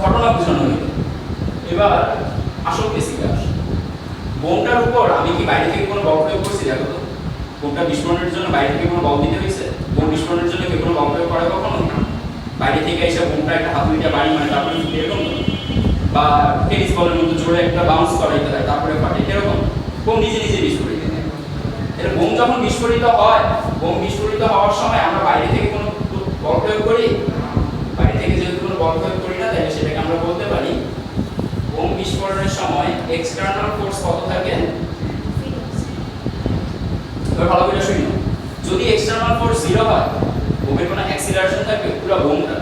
ঘটনা বোঝানো হলো, এবার আসল বেসিকে আসো। বোমটার উপর আমি কি বাইরে থেকে কোনো বল প্রয়োগ করছি? দেখো তো, বোমটা বিস্ফোরণের জন্য বাইরে থেকে কোনো বল দিতে হয়েছে? বোম বিস্ফোরণের জন্য কি কোনো বল প্রয়োগ করে কখনো? বাইরে থেকে এসে বোমটা একটা হাতুড়িটা বাড়ি মানে তারপরে ফুটে এরকম, বা টেনিস বলের মতো জোরে একটা বাউন্স করাইতে হয় তারপরে ফাটে, এরকম বোম নিজে নিজে বিস্ফোরিত হয়। এর বোম যখন বিস্ফোরিত হয়, বোম বিস্ফোরিত হওয়ার সময় আমরা বাইরে থেকে কোনো বল প্রয়োগ করি? বাইরে থেকে যেহেতু কোনো বল প্রয়োগ করি না, তাহলে সেটাকে আমরা বলতে পারি বোম বিস্ফোরণের সময় এক্সটার্নাল ফোর্স কত থাকে? এবার ভালো করে শুনো, যদি এক্সটার্নাল ফোর্স 0 হয়, বোমের কোনো অ্যাক্সিলারেশন থাকে পুরো বোমটা।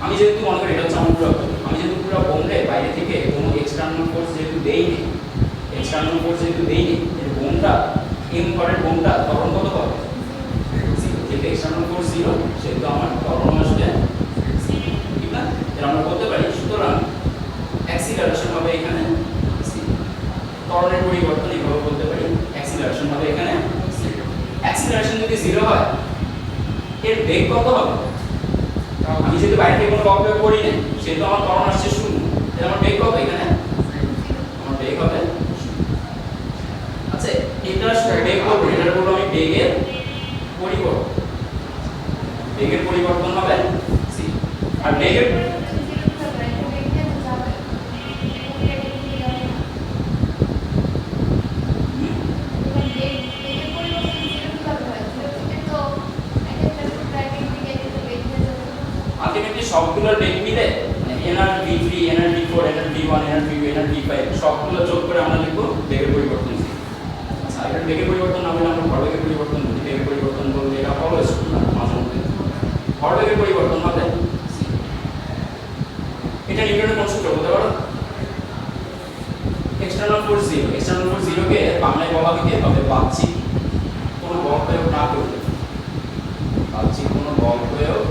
আমি যেহেতু মনে করি এটা হচ্ছে আমার পুরো, আমি যেহেতু পুরো বোমরে বাইরে থেকে কোনো এক্সটার্নাল ফোর্স যেহেতু দেইনি, এক্সটার্নাল ফোর্স যেহেতু দেইনি, এই বোমটা m ভরের বোমটা ত্বরণ কত হবে? 0। যেহেতু এক্সটার্নাল ফোর্স 0 সেহেতু আমার ত্বরণ আসবে 0, ঠিক না? এর আমরা বলতে পারি সুতরাং অ্যাক্সিলারেশন হবে এখানে 0। ত্বরণের পরিবর্তন এইভাবে বলতে পারি, অ্যাক্সিলারেশন হবে এখানে 0। অ্যাক্সিলারেশন যদি 0 হয়, এর বেগ কত হবে? আমি যেহেতু বাইরে থেকে কোনো বল প্রয়োগ করি না সেহেতু আমার ত্বরণ আসছে 0, তাহলে আমার বেগ কত এখানে? আমার বেগ হবে 0। আচ্ছা, এটা বেগ করব, এটার বলবো আমি বেগের পরিবর্তন। বেগের পরিবর্তন হবে 0। আর বেগের আলটিমেটলি সবগুলোর বেগ মিলে NR v3 NR v4 NR v1 NR v2 NR v5 সবগুলো যোগ করে আমরা লিখব বেগের পরিবর্তন। আচ্ছা, এটা বেগের পরিবর্তন না বলে আমরা ভরবেগের পরিবর্তন বলি। বেগের পরিবর্তন বলতে এটা ফলো স্কুল না, মাঝে মধ্যে ভরবেগের পরিবর্তন হবে। এটা নিউটনের কোন সূত্র বলতে পারো? এক্সটার্নাল ফোর্স 0, এক্সটার্নাল ফোর্স 0 কে বাংলায় বলা হবে বাহ্যিক কোনো বল প্রয়োগ না করলে, বাহ্যিক কোনো বল প্রয়োগ।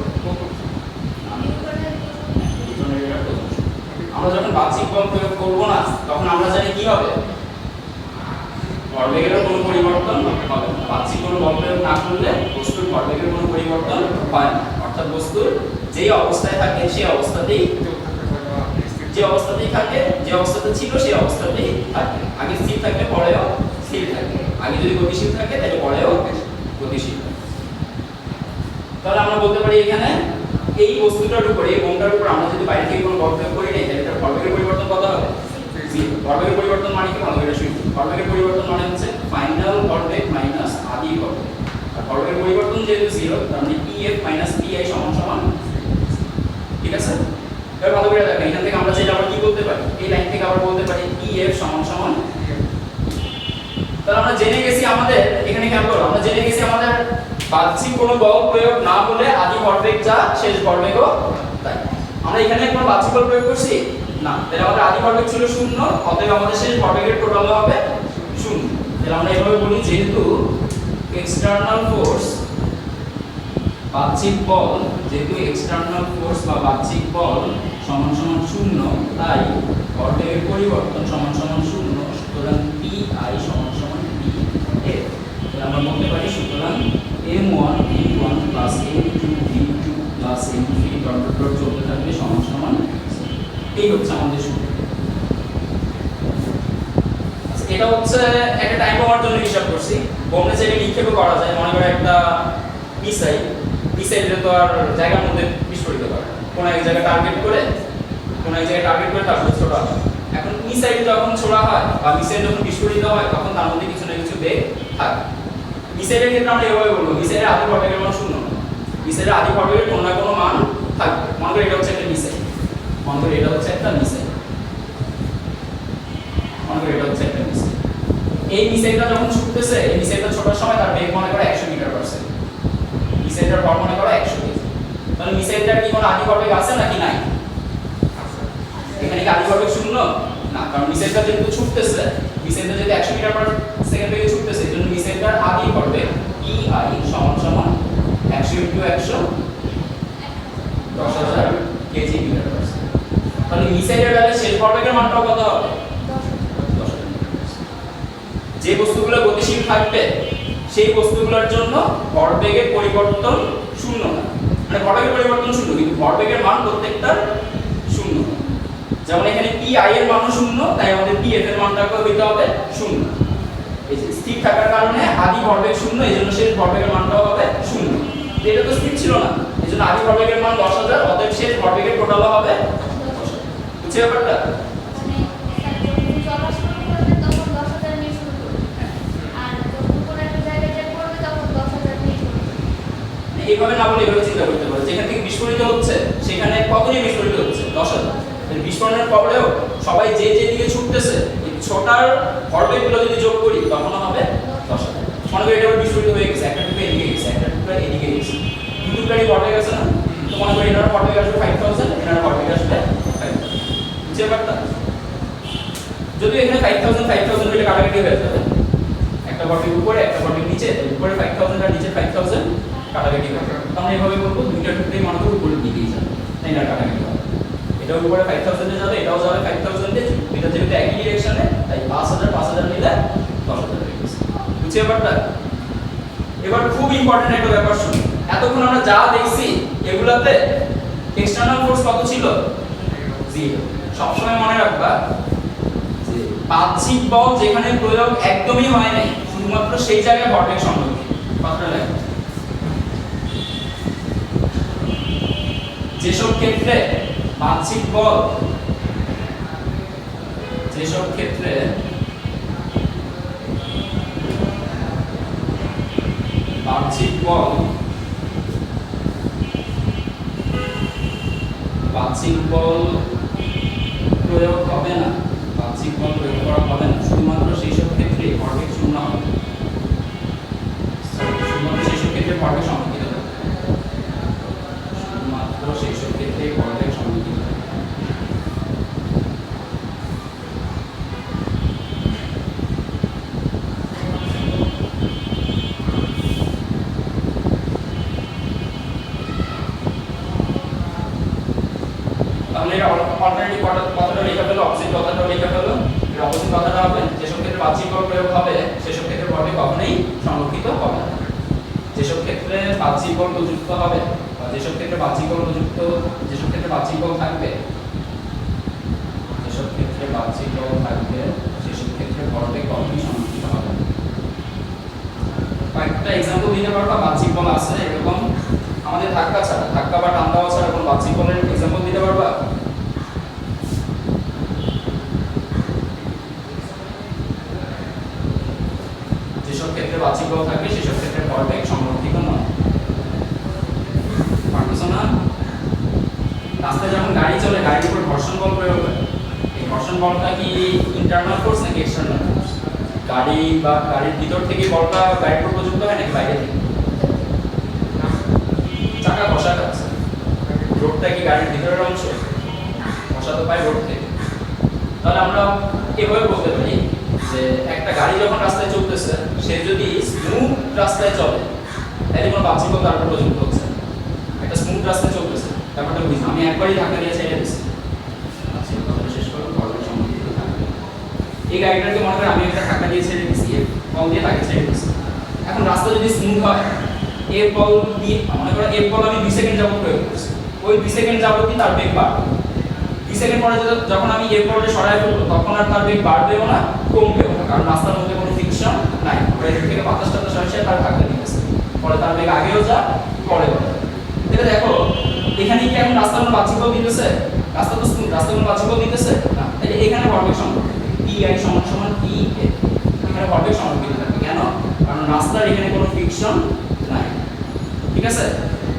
আমরা যখন বাহ্যিক বল প্রয়োগ করব না তখন আমরা জানি কি হবে? ভরবেগের কোনো পরিবর্তন হবে না। বাহ্যিক কোনো বল প্রয়োগ না করলে বস্তুর ভরবেগের কোনো পরিবর্তন হয় না, অর্থাৎ বস্তুর যে অবস্থায় থাকে সেই অবস্থাতেই, যে অবস্থাতেই থাকে, যে অবস্থাতে ছিল সেই অবস্থাতেই থাকে। আগে স্থির থাকলে পরেও স্থির থাকে, আগে যদি গতিশীল থাকে তাহলে পরেও গতিশীল। তাহলে আমরা বলতে পারি এখানে এই বস্তুটার উপর, এই বোমটার উপর আমরা যদি বাইরে থেকে কোনো বল প্রয়োগ করি না, তাহলে তার ভরবেগের পরিবর্তন কত হবে? 0। ভরবেগের পরিবর্তন মানে কি? ভালো করে শুনুন। ভরবেগের পরিবর্তন মানে হচ্ছে ফাইনাল ভরবেগ মাইনাস আদি ভরবেগ। আর ভরবেগের পরিবর্তন যেহেতু 0, তার মানে pf মাইনাস pi সমান সমান। ঠিক আছে? এবার ভালো করে দেখেন, এখান থেকে আমরা যেটা আবার কি বলতে পারি, এই লাইন থেকে আবার বলতে পারি EF সমান সমান। তাহলে আমরা জেনে গেছি আমাদের, এখানে খেয়াল করো, আমরা জেনে গেছি আমাদের বাহ্যিক কোনো বল প্রয়োগ না হলে আদি ভরবেগ যা শেষ ভরবেগও তাই। আমরা এখানে কোনো বাহ্যিক বল প্রয়োগ করছি না, তাহলে আমাদের আদি ভরবেগ ছিল 0, অতএব আমাদের শেষ ভরবেগের টোটাল হবে 0। তাহলে আমরা এভাবে বলি, যেহেতু এক্সটার্নাল ফোর্স বাহ্যিক বল, যেহেতু এক্সটার্নাল ফোর্স বা বাহ্যিক বল সমান সমান 0, তাই ভরবেগের পরিবর্তন সমান সমান 0, সুতরাং Pi সমান সমান Pf। তাহলে আমরা বলতে পারি সুতরাং m1 v1 m2 v2 m3 dot dot dot চলতে থাকবে সমান সমান। এই হচ্ছে আমাদের সূত্র। এটা হচ্ছে একটা টাইম পাওয়ার জন্য হিসাব করছি। বোমে চাইলে নিক্ষেপও করা যায়, মনে করে একটা মিসাইল তো আর জায়গার মধ্যে বিস্ফোরিত করে, কোন এক জায়গায় টার্গেট করে তারপরে ছোড়া হয়। এখন মিসাইল যখন ছোড়া হয় বা মিসাইল যখন বিস্ফোরিত হয়, তখন তার মধ্যে কিছু না কিছু বেগ থাকে। মিসাইলের ক্ষেত্রে আমরা এভাবে বলবো, মিসাইলের আদি ভরবেগের মান 0 না, মিসাইলের আদি ভরবেগের কোনো না কোনো মান থাকবে। মনে করি এটা হচ্ছে একটা মিসাইল, এই মিসাইলটা যখন ছুটতেছে, এই মিসাইলটা ছোটার সময় তার বেগ মনে করে 100 মিটার পার সেকেন্ড, মিসাইলটার ভর মনে করো 100 কেজি। তাহলে মিসাইলটার কি কোনো আদি ভরবেগ আছে নাকি নাই? এখানে কি আদি ভরবেগ 0 না, কারণ মিসাইলটা যেহেতু ছুটতেছে, মিসাইলটা যেহেতু 100 মিটার পার সেকেন্ড বেগে ছুটতেছে, এজন্য মিসাইলটার আদি ভরবেগ EI সমান সমান 100 * 100 10,000 কেজি মিটার পার সেকেন্ড। তাহলে মিসাইলের বেলায় শেষ ভরবেগের মানটা কত হবে? 10,000। যে বস্তুগুলো গতিশীল থাকবে সেই বস্তুগুলোর জন্য ভরবেগের পরিবর্তন 0 না, মানে ভরবেগের পরিবর্তন 0, কিন্তু ভরবেগের মান প্রত্যেকটার 0। যেমন এখানে Pi এর মানও 0, তাই আমাদের Pf এর মানটাকেও হইতে হবে 0। এই যে স্থির থাকার কারণে আদি ভরবেগ 0, এজন্য শেষ ভরবেগের মানটাও হবে 0। এটা তো স্থির ছিল না, এজন্য আদি ভরবেগের মান 10,000, অতএব শেষ ভরবেগের টোটাল হবে 10,000। বুঝছো ব্যাপারটা? এইভাবে না বলে এভাবে চিন্তা করতে পারো, যেখান থেকে বিস্ফোরিত হচ্ছে সেখানে কত নিয়ে বিস্ফোরিত হচ্ছে? 10,000। বিস্ফোরণের পরেও সবাই যে যে দিকে ছুটতেছে, এই ছোটার ভরবেগগুলো যদি যোগ করি তখন হবে 10,000। মনে করি এটা বিস্ফোরিত হয়ে গেছে, একটা টুকরা এদিকে গেছে, একটা টুকরা এদিকে গেছে, দুটো টুকরারই ভরবেগ আছে না, তো মনে করি এটার ভরবেগ আসবে 5000, এটার ভরবেগ আসবে 5000। বুঝতে পারতা? যদি এখানে 5000 হলে কাটাকাটি হয়ে যাবে, একটা ভরবেগ উপরে একটা ভরবেগ নিচে, উপরে 5000 আর নিচে 5000 কাটাকাটি হবে। আমরা এইভাবে বলবো দুইটা টুকরাই মনে করো উপরের দিকেই যাবে, তাই না? কাটাকাটি হবে, এটা উপরে 5000 এ যাবে, এটাও যাবে 5000 এ, এটা যেহেতু একই ডিরেকশনে তাই 5000 মিলে 10,000 হয়ে গেছে। বুঝতে পারতা? এবার খুব ইম্পর্টেন্ট একটা ব্যাপার শুনি, এতক্ষণ আমরা যা দেখছি এগুলাতে এক্সটার্নাল ফোর্স কত ছিল? 0। সবসময় মনে রাখবা যে বাহ্যিক বল যেখানে প্রয়োগ একদমই হয় নাই, শুধুমাত্র সেই জায়গায় ভরবেগ সংরক্ষিত। কথাটা লেখো, যেসব ক্ষেত্রে বাহ্যিক বল, যেসব ক্ষেত্রে বাহ্যিক বল প্রয়োগ হবে না, বাহ্যিক বল প্রয়োগ করা হবে না, শুধুমাত্র সেই সব ক্ষেত্রে ভরবেগ 0 হবে, শুধুমাত্র সেই সব ক্ষেত্রে ভরবেগ সংরক্ষিত হবে, শুধুমাত্র সেই সব ক্ষেত্রে ভরবেগ সংরক্ষিত হবে। তাহলে এটা অল্টারনেটিভ কথাটা লেখা হলো, অপোজিট কথাটা লেখা হলো। এর অপোজিট কথাটা হবে যেসব ক্ষেত্রে বাহ্যিক বল প্রয়োগ হবে সেসব ক্ষেত্রে ভরবেগ কখনোই সংরক্ষিত হবে না। যেসব ক্ষেত্রে বাহ্যিক বল প্রযুক্ত হবে বা যেসব ক্ষেত্রে বাহ্যিক বল থাকবে, যেসব ক্ষেত্রে বাহ্যিক বল থাকবে সেসব ক্ষেত্রে ভরবেগ কখনোই সংরক্ষিত হবে না। কয়েকটা एग्जांपल দিতে পারবা বাহ্যিক বল আছে এরকম, আমাদের ধাক্কা ছাড়া, ধাক্কা বা টান দেওয়া ছাড়া কোন বাহ্যিক বলের एग्जांपल দিতে পারবা? যেসব ক্ষেত্রে বাহ্যিক বল থাকবে সেসব ক্ষেত্রে ভরবেগ সংরক্ষিত নয়। পারছো না? রাস্তায় যখন গাড়ি চলে গাড়ির উপর ঘর্ষণ বল প্রয়োগ হয়, এই ঘর্ষণ বলটা কি ইন্টারনাল ফোর্স নাকি এক্সটার্নাল ফোর্স? গাড়ি বা গাড়ির ভিতর থেকে বলটা গাড়ির উপর প্রযুক্ত হয় নাকি বাইরে থেকে? চাকা ঘষা খাচ্ছে, রোডটা কি গাড়ির ভিতরের অংশ? ঘষা তো পায় রোড থেকে। তাহলে আমরা এভাবে বলতে পারি যে একটা গাড়ি যখন রাস্তায় চলতেছে সে যদি স্মুথ রাস্তায় চলে তাহলে কোনো বাহ্যিক বল তার উপর প্রযুক্ত হচ্ছে। একটা স্মুথ রাস্তায় চলতেছে ব্যাপারটা বুঝি, আমি একবারই ধাক্কা দিয়ে ছেড়ে দিচ্ছি। আচ্ছা, কথাটা শেষ করো, ভরবেগ সম্বন্ধিত থাকবে। এই গাড়িটাকে মনে করেন আমি একটা ধাক্কা দিয়ে ছেড়ে দিচ্ছি, বল দিয়ে তাকে ছেড়ে দিচ্ছি। এখন রাস্তা যদি স্মুথ হয়, এর বল দিয়ে মনে করো এর বল আমি 2 সেকেন্ড যাবত প্রয়োগ করছি, ওই 2 সেকেন্ড যাবতই তার বেগ বাড়বে। 2 সেকেন্ড পরে যখন আমি এর বলটা সরায় ফেলবো তখন আর তার বেগ বাড়বেও না কমবেও না, কারণ রাস্তার মধ্যে কোনো ফ্রিকশন নাই। পরে এর থেকে বাতাসটা সরাসরি তার ধাক্কা দিতেছে, পরে তার বেগ আগেও যা পরেও যা। তাহলে দেখো এখানে কি এখন রাস্তার কোনো বাহ্যিক বল দিতেছে? রাস্তা তো স্মুথ, রাস্তার কোনো বাহ্যিক বল দিতেছে না। তাহলে এখানে ভরবেগ সংরক্ষিত, টিআই সমান সমান টি এ, এখানে ভরবেগ সংরক্ষিত থাকবে। কেন? কারণ রাস্তার এখানে কোনো ফ্রিকশন নাই। ঠিক আছে?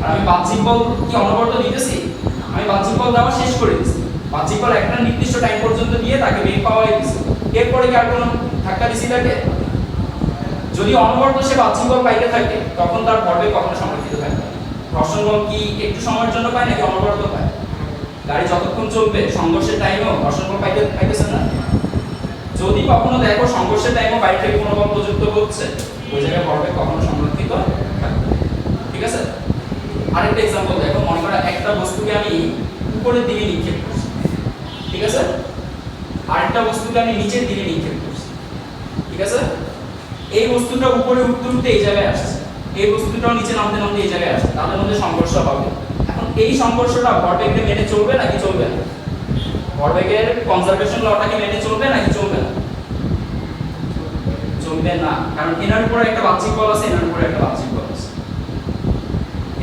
আর আমি বাহ্যিক বল কি অনবরত দিতেছি? আমি বাহ্যিক বল দেওয়া শেষ করে দিচ্ছি। বাহ্যিক বল একটা নির্দিষ্ট টাইম পর্যন্ত দিয়ে তাকে বেগ পাওয়াই দিচ্ছি, এরপরে কি আর কোনো ধাক্কা দিছি তাকে? যদি অনবরত সে বাহ্যিক বল পাইতে থাকে তখন তার ভরবেগ কখনো সংরক্ষিত থাকবে না। ঘর্ষণ বল কি একটু সময়ের জন্য পায় নাকি অনবরত পায়? গাড়ি যতক্ষণ চলবে সংঘর্ষের টাইমেও ঘর্ষণ বল পাইতেছে না। যদি কখনো দেখো সংঘর্ষের টাইমেও গাড়ি থেকে কোনো বল প্রযুক্ত হচ্ছে, ওই জায়গায় ভরবেগ কখনো সংরক্ষিত থাকবে। ঠিক আছে? আরেকটা एग्जांपल দেখো, মনে করো একটা বস্তুকে আমি উপরের দিকে নিক্ষেপ করছি, ঠিক আছে? আরেকটা বস্তুকে আমি নিচের দিকে নিক্ষেপ করছি, ঠিক আছে? এই বস্তুটা উপরে উঠতে উঠতে এই জায়গায় আসছে, এই বস্তুটাও নিচে নামতে নামতে এই জায়গায় আসছে, তাদের মধ্যে সংঘর্ষ হবে। এখন এই সংঘর্ষটা ভরবেগকে মেনে চলবে নাকি চলবে না? ভরবেগের কনজারভেশন লটা কি মেনে চলবে নাকি চলবে না? চলবে না, কারণ এনার উপরে একটা বাহ্যিক বল আছে, এনার উপরে একটা বাহ্যিক বল আছে।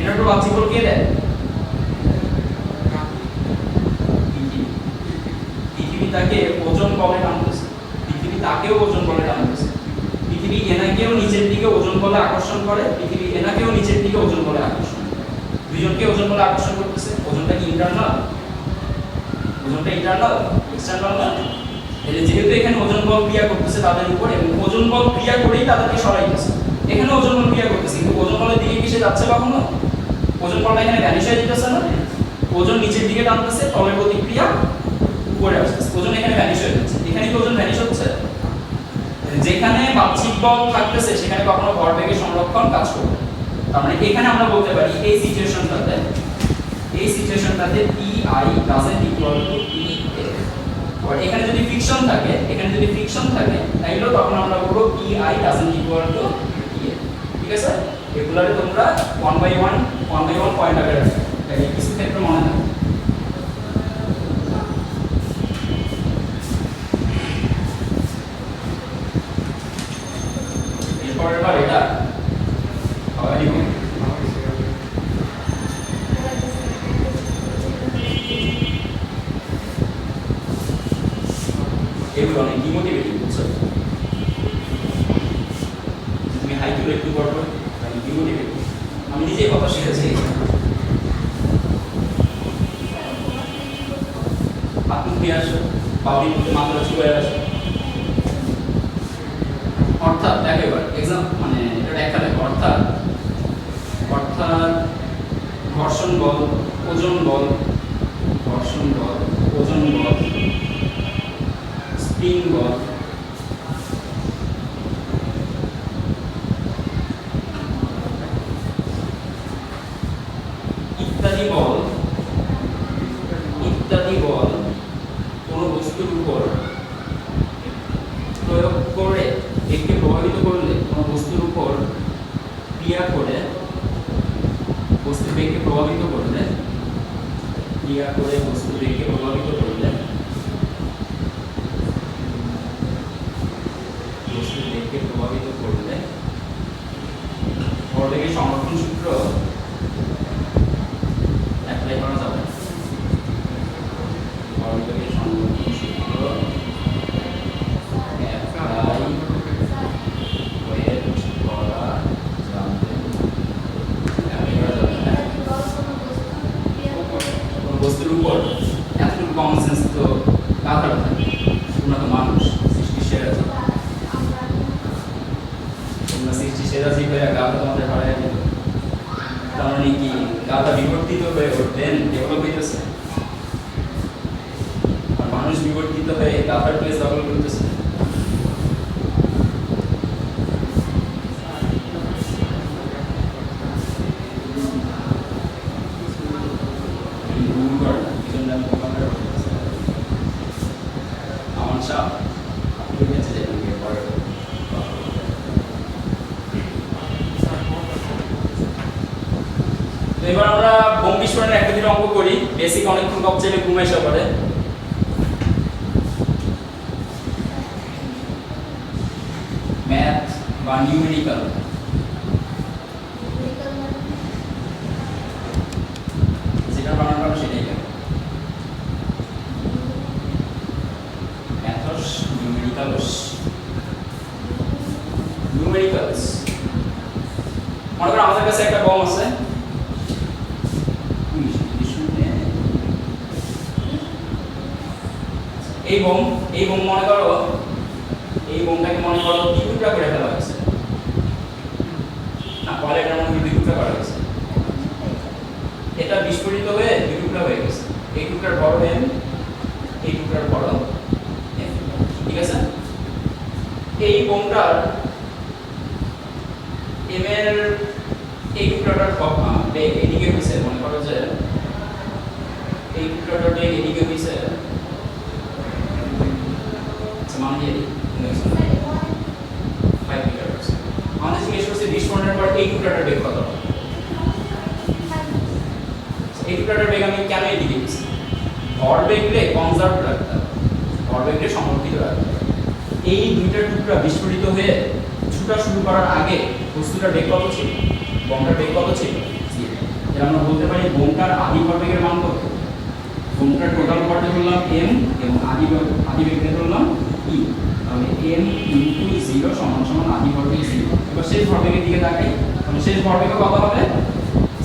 এনার উপর বাহ্যিক বল কে দেয়? পৃথিবী তাকে ওজন বলে টানতেছে, পৃথিবী তাকেও ওজন বলে টানতেছে। পৃথিবী এনাকেও নিচের দিকে ওজন বলে আকর্ষণ করে, পৃথিবী এনাকেও নিচের দিকে ওজন বলে আকর্ষণ করে। দুইজনকে ওজন বলে আকর্ষণ করতেছে। ওজনটা কি ইন্টারনাল? ওজনটা ইন্টারনাল, এক্সটার্নাল না? এই যেহেতু এখানে ওজন বল ক্রিয়া করতেছে তাদের উপরে, এবং ওজন বল ক্রিয়া করেই তাদেরকে সরাইতেছে। এখানে ওজন বল ক্রিয়া করতেছে, কিন্তু ওজন বলের দিকে কি সে যাচ্ছে কখনো? ওজন বলটা এখানে ভ্যানিশ হয়ে যেতেছে না? ওজন নিচের দিকে টানতেছে, তলের প্রতিক্রিয়া উপরে আসতেছে, ওজন এখানে ভ্যানিশ হয়ে যাচ্ছে। এখানে কি ওজন ভ্যানিশ হচ্ছে? যেখানে বাহ্যিক বল থাকতেছে সেখানে কখনো ভরবেগের সংরক্ষণ কাজ করবে। তার মানে এখানে আমরা বলতে পারি এই সিচুয়েশনটাতে pi doesn't equal to pa। আর এখানে যদি ফ্রিকশন থাকে, তাইলে তখন আমরা বলবো pi doesn't equal to pa। ঠিক আছে? এগুলারে তোমরা 1 by 1 পয়েন্ট আকারে রাখো, তাই কিছু ক্ষেত্রে মনে থাকবে। এরপরের বার এটা আবার লিখো। এগুলো অনেক ডিমোটিভেটিং, বুঝছো? তুমি হাইকিউ একটু করবে, আমি ডিমোটিভেটিং, আমি নিজেই কথা শিখেছি। হাত মুখে আসো, পাউডি মুখে মাথাটা চুয়ে আসো। অর্থাৎ দেখো এবার এক্সাম মানে এটা ব্যাখ্যা দেখো। অর্থাৎ ঘর্ষণ বল, ওজন বল, স্প্রিং বল, ইত্যাদি বল কোনো বস্তুর উপর প্রয়োগ করে বেগকে প্রভাবিত করলে, কোনো বস্তুর উপর ক্রিয়া করে বস্তুর বেগকে প্রভাবিত করলে, ভরবেগের সংরক্ষণ সূত্র অ্যাপ্লাই করা যাবে। ভরবেগের সংরক্ষণ সূত্র বস্তুর সেরাজি হয়ে গাটা তোমাদের হারায় দিল, তার মানে কি গাটা বিবর্তিত হয়ে দেন ডেভেলপ হইতেছে, আর মানুষ বিবর্তিত হয়ে গাটার প্লেস দখল করতেছে। এবার আমরা বোম বিস্ফোরণের একটা দিন অঙ্ক করি, বেসিক অনেকক্ষণ কম চাইলে ঘুম এসে পড়ে। ম্যাথ বা নিউমেরিক্যাল, যেটা বানানো হবে সেটাই হবে ম্যাথস নিউমেরিক্যালস। নিউমেরিক্যালস মনে করো আমাদের কাছে একটা বম আছে, এই বোম মনে করো, এই বোমটাকে মনে করো দুই টুকরা করে ফেলা হয়েছে, না পরে এটার মধ্যে দুই টুকরা করা হয়েছে, এটা বিস্ফোরিত হয়ে দুই টুকরা হয়ে গেছে, এই টুকরার বড় এম, এই টুকরার বড় এম, ঠিক আছে। এই বোমটার এম এর এই টুকরাটার বেগ এদিকে হয়েছে, মনে করো যে এই টুকরাটার বেগ এদিকে হয়েছে, মান দিয়ে দিই 5 মিটার। আমাদের জিজ্ঞেস করছে বিস্ফোরণের পর এই টুকরাটার বেগ কত, এই টুকরাটার বেগ আমি কেন এদিকে দিচ্ছি, ভর বেগকে কনজার্ভ রাখতে হবে, ভর বেগকে সংরক্ষিত রাখতে হবে। এই দুইটা টুকরা বিস্ফোরিত হয়ে ছুটা শুরু করার আগে বস্তুটার বেগ কত ছিল, বোমটার বেগ কত ছিল, যেটা আমরা বলতে পারি বোমটার আদি ভরবেগের মান কত, বোমটার টোটাল ভরবেগ হলাম m এবং আদি বেগ হলাম e, তাহলে m * 0 = আদি ভরবেগ 0। এবার শেষ ভরবেগের দিকে তাকাই, তাহলে শেষ ভরবেগ কত হবে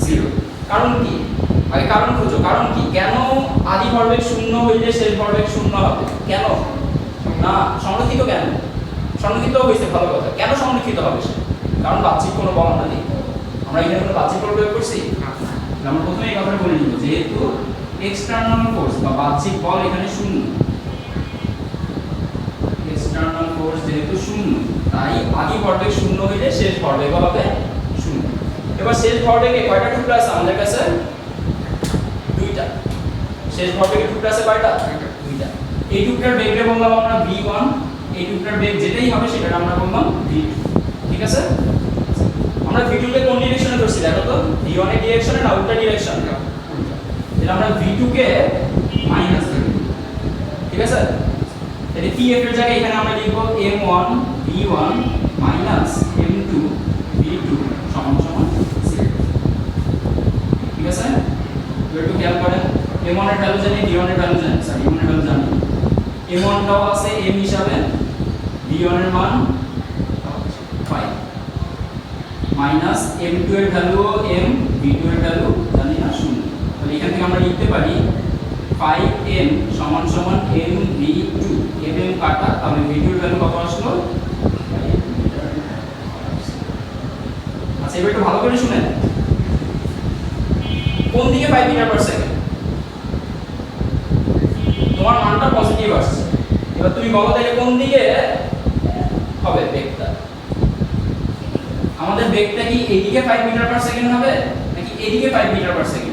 0। কারণ কি, আগে কারণ খুঁজো, কারণ কি, কেন আদি ভরবেগ 0 হইলে শেষ ভরবেগ 0 হবে, কেন না সংরক্ষিত, কেন সংরক্ষিত হইছে, ভালো কথা, কেন সংরক্ষিত হবে সে, কারণ বাহ্যিক কোনো বল আমরা নেই, আমরা এখানে কোনো বাহ্যিক বল প্রয়োগ করছি, আমরা প্রথমে এই কথাটা বলে নিব, যেহেতু এক্সটার্নাল ফোর্স বা বাহ্যিক বল এখানে 0, এক্সটার্নাল ফোর্স যেহেতু 0, তাই আদি ভরবেগ 0 হইলে শেষ ভরবেগ হবে 0। এবার শেষ ভরবেগে কয়টা টুকরা আছে আমাদের কাছে, দুইটা, শেষ ভরবেগের টুকরা আছে কয়টা, দুইটা। এই টুকরার বেগকে বললাম আমরা v1, এই টুকরার বেগ যেটাই হবে সেটা আমরা বললাম v2, ঠিক আছে। আমরা v2 কে কোন ডিরেকশনে ধরছি দেখো তো, v1 এর ডিরেকশনে না উল্টা ডিরেকশন, তাহলে আমরা v2 কে মাইনাস ধরি, ঠিক আছে। তাহলে pf এর জায়গায় এখানে আমরা লিখব m1 v1 minus m2 v2 সমান 0, ঠিক আছে। এবার একটু খেয়াল করেন, m1 এর ভ্যালু জানি, v1 এর ভ্যালু জানি, সরি m1 এর ভ্যালু জানি, m1 টাও আছে m হিসাবে, v1 এর মান 5 মাইনাস m2 এর ভ্যালু m, v2 এর ভ্যালু জানি না 0। তাহলে এখান থেকে আমরা লিখতে পারি 5m = m v2, m কাটা, তাহলে v2 এর ভ্যালু কত আসলো, আচ্ছা এবার একটু ভালো করে শুনেন, কোন দিকে 5 মিটার পার সেকেন্ড, তোমার মানটা পজিটিভ আসছে, এবার তুমি বলো তাহলে কোন দিকে হবে বেগটা, আমাদের বেগটা কি এদিকে 5 মিটার পার সেকেন্ড হবে নাকি এদিকে 5 মিটার পার সেকেন্ড,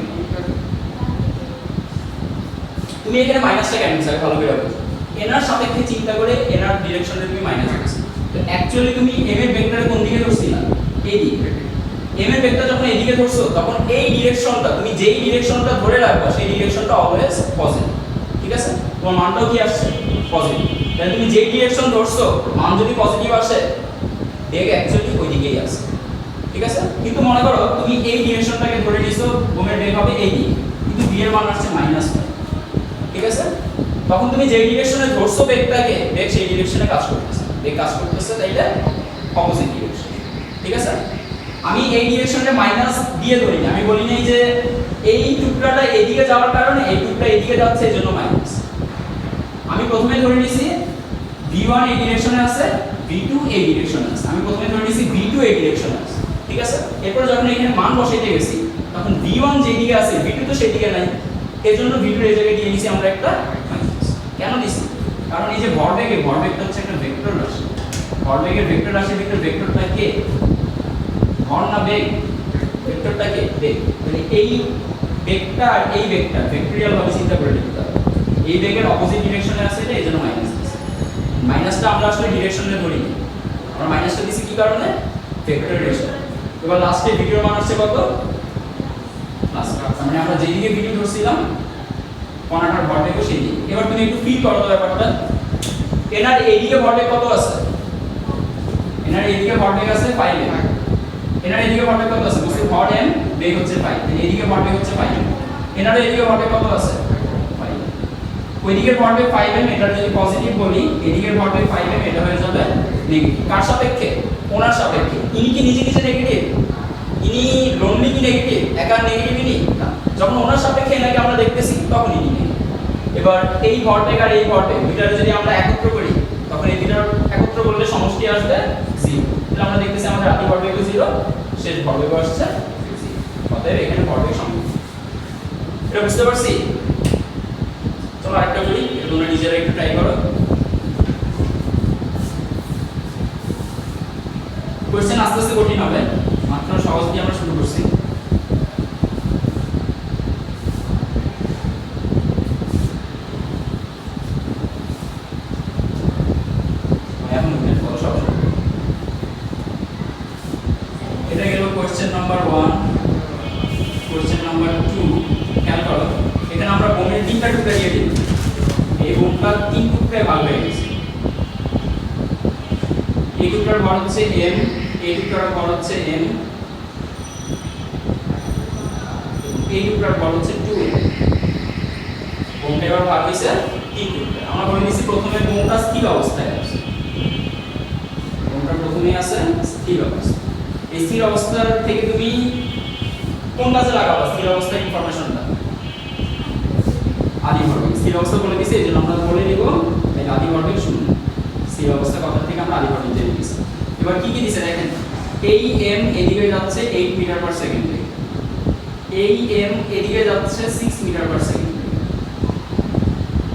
তুমি এখানে মাইনাসটা কেন দিছো ভালো করে বুঝো, এনার সাপেক্ষে চিন্তা করে এনার ডিরেকশনে তুমি মাইনাস দিছো, তো অ্যাকচুয়ালি তুমি m এর বেগটারে কোন দিকে ধরছিলা, এই দিকে, m এর বেগটা যখন এদিকে ধরছো তখন এই ডিরেকশনটা, তুমি যেই ডিরেকশনটা ধরে রাখবা সেই ডিরেকশনটা অলওয়েজ পজিটিভ, ঠিক আছে, তোমার মানটাও কি আসছে পজিটিভ, তাহলে তুমি যেই ডিরেকশন ধরছো মান যদি পজিটিভ আসে বেগ অ্যাকচুয়ালি ওই দিকেই আসে, ঠিক আছে। কিন্তু মনে করো তুমি এই ডিরেকশনটাকে ধরে নিছো, বোমের বেগ হবে এই দিকে, কিন্তু v এর মান আসছে -5, ঠিক আছে, তখন তুমি যেই ডিরেকশনে ধরছো বেগটাকে, বেগ সেই ডিরেকশনে কাজ করতেছে, বেগ কাজ করতেছে তাইলে অপোজিট ডিরেকশন, ঠিক আছে। আমি এই ডিরেকশনে মাইনাস দিয়ে ধরি না, আমি বলি নাই যে এই টুকরাটা এদিকে যাওয়ার কারণে এই টুকরা এদিকে যাচ্ছে এজন্য মাইনাস, আমি প্রথমে ধরে নিছি v1 এই ডিরেকশনে আছে, v2 এই ডিরেকশনে আছে, আমি প্রথমে ধরে নিয়েছি v2 এই ডিরেকশনে আছে, ঠিক আছে। এরপর যখন এখানে মান বসাইতে গেছি তখন v1 যেদিকে আছে v2 তো সেদিকে নাই, এজন্য v2 এর জায়গায় দিয়ে নিয়েছি আমরা একটা মাইনাস। কেন দিছি? কারণ এই যে ভরবেগটা হচ্ছে একটা ভেক্টর রাশি, ভরবেগের ভেক্টর রাশির ভিতরে ভেক্টরটা কে? ভর না বেগ? ভেক্টরটা কে? বেগ। মানে এই বেগটা আর এই বেগটা ভেক্টরিয়াল ভাবে চিন্তা করে নিতে হবে। এই বেগের অপোজিট ডিরেকশনে আছে এটা, এজন্য মাইনাস দিছি। মাইনাসটা আমরা আসলে ডিরেকশনে ধরি না, আমরা মাইনাসটা দিছি কি কারণে? Vector direction. এবার লাস্টে ভিডিওর মান আসছে কত? লাস্ট মানে আমরা যেদিকে ভিডিও ধরছিলাম কণাটার ভরবেগও সেই দিকে। এবার তুমি একটু ফিল করো তো ব্যাপারটা, এনার এইদিকে ভরবেগ কত আছে? এনার এইদিকে ভরবেগ আছে 5m, এনার এইদিকে ভরবেগ কত আছে? বুঝতে ভর m, বেগ হচ্ছে 5, এইদিকে ভরবেগ হচ্ছে 5m, এনার এইদিকে ভরবেগ কত আছে? 5। ওইদিকের ভরবেগ 5m, এটা যদি পজিটিভ বলি, এদিকের ভরবেগ 5m, এটা হয়ে যাবে নেগেটিভ। কার সাপেক্ষে? ওনার সাপেক্ষে। ইনি কি নিজে নিজে নেগেটিভ? ইনি লোনলি কি নেগেটিভ? একা নেগেটিভ ইনি না, যখন ওনার সাপেক্ষে এনাকে আমরা দেখতেছি তখন ইনি নেগেটিভ। এবার এই ভরবেগ আর এই ভরবেগ দুইটারে যদি আমরা একত্র করি তখন এই দুইটার একত্র করলে সমষ্টি আসবে 0। তাহলে আমরা দেখতেছি আমাদের আদি ভরবেগও 0, শেষ ভরবেগও আসছে 0। অতএব এখানে ভরবেগ সমান। এটা বুঝতে পারছি? চলো আরেকটা করি, তোমরা নিজেরা একটু ট্রাই করো। কোশ্চেন আস্তে আস্তে কঠিন হবে, মাত্র সহজ দিয়ে আমরা শুরু করছি। এটা গেল কোশ্চেন নাম্বার 1। কোশ্চেন নাম্বার 2 খেয়াল করো, এখানে আমরা বোমের তিনটা টুকরা দিয়ে দিই, এই বোমটা তিন টুকরায় ভাগ হয়ে গেছে। এই টুকরার ভর হচ্ছে m, এই টুকরার ভর হচ্ছে m, এই টুকরার ভর হচ্ছে 2m। বোমটা এবার ভাগ হইছে তিন টুকরা। আমরা বলে নিছি প্রথমে বোমটা স্থির অবস্থায় আছে, বোমটা প্রথমে আছে স্থির অবস্থা। এই স্থির অবস্থার থেকে তুমি কোন কাজে লাগাবা স্থির অবস্থার ইনফরমেশনটা? আদি ভরবেগ। স্থির অবস্থা বলে দিছি, এজন্য আমরা বলে নিব এই আদি ভরবেগ 0। স্থির অবস্থা কথা থেকে আমরা আদি ভরবেগ জেনে নিছি। এবার কি কি দিছে দেখেন, এই m এদিকে যাচ্ছে 8 মিটার পার সেকেন্ড, এই m এদিকে যাচ্ছে 6 মিটার পার সেকেন্ড।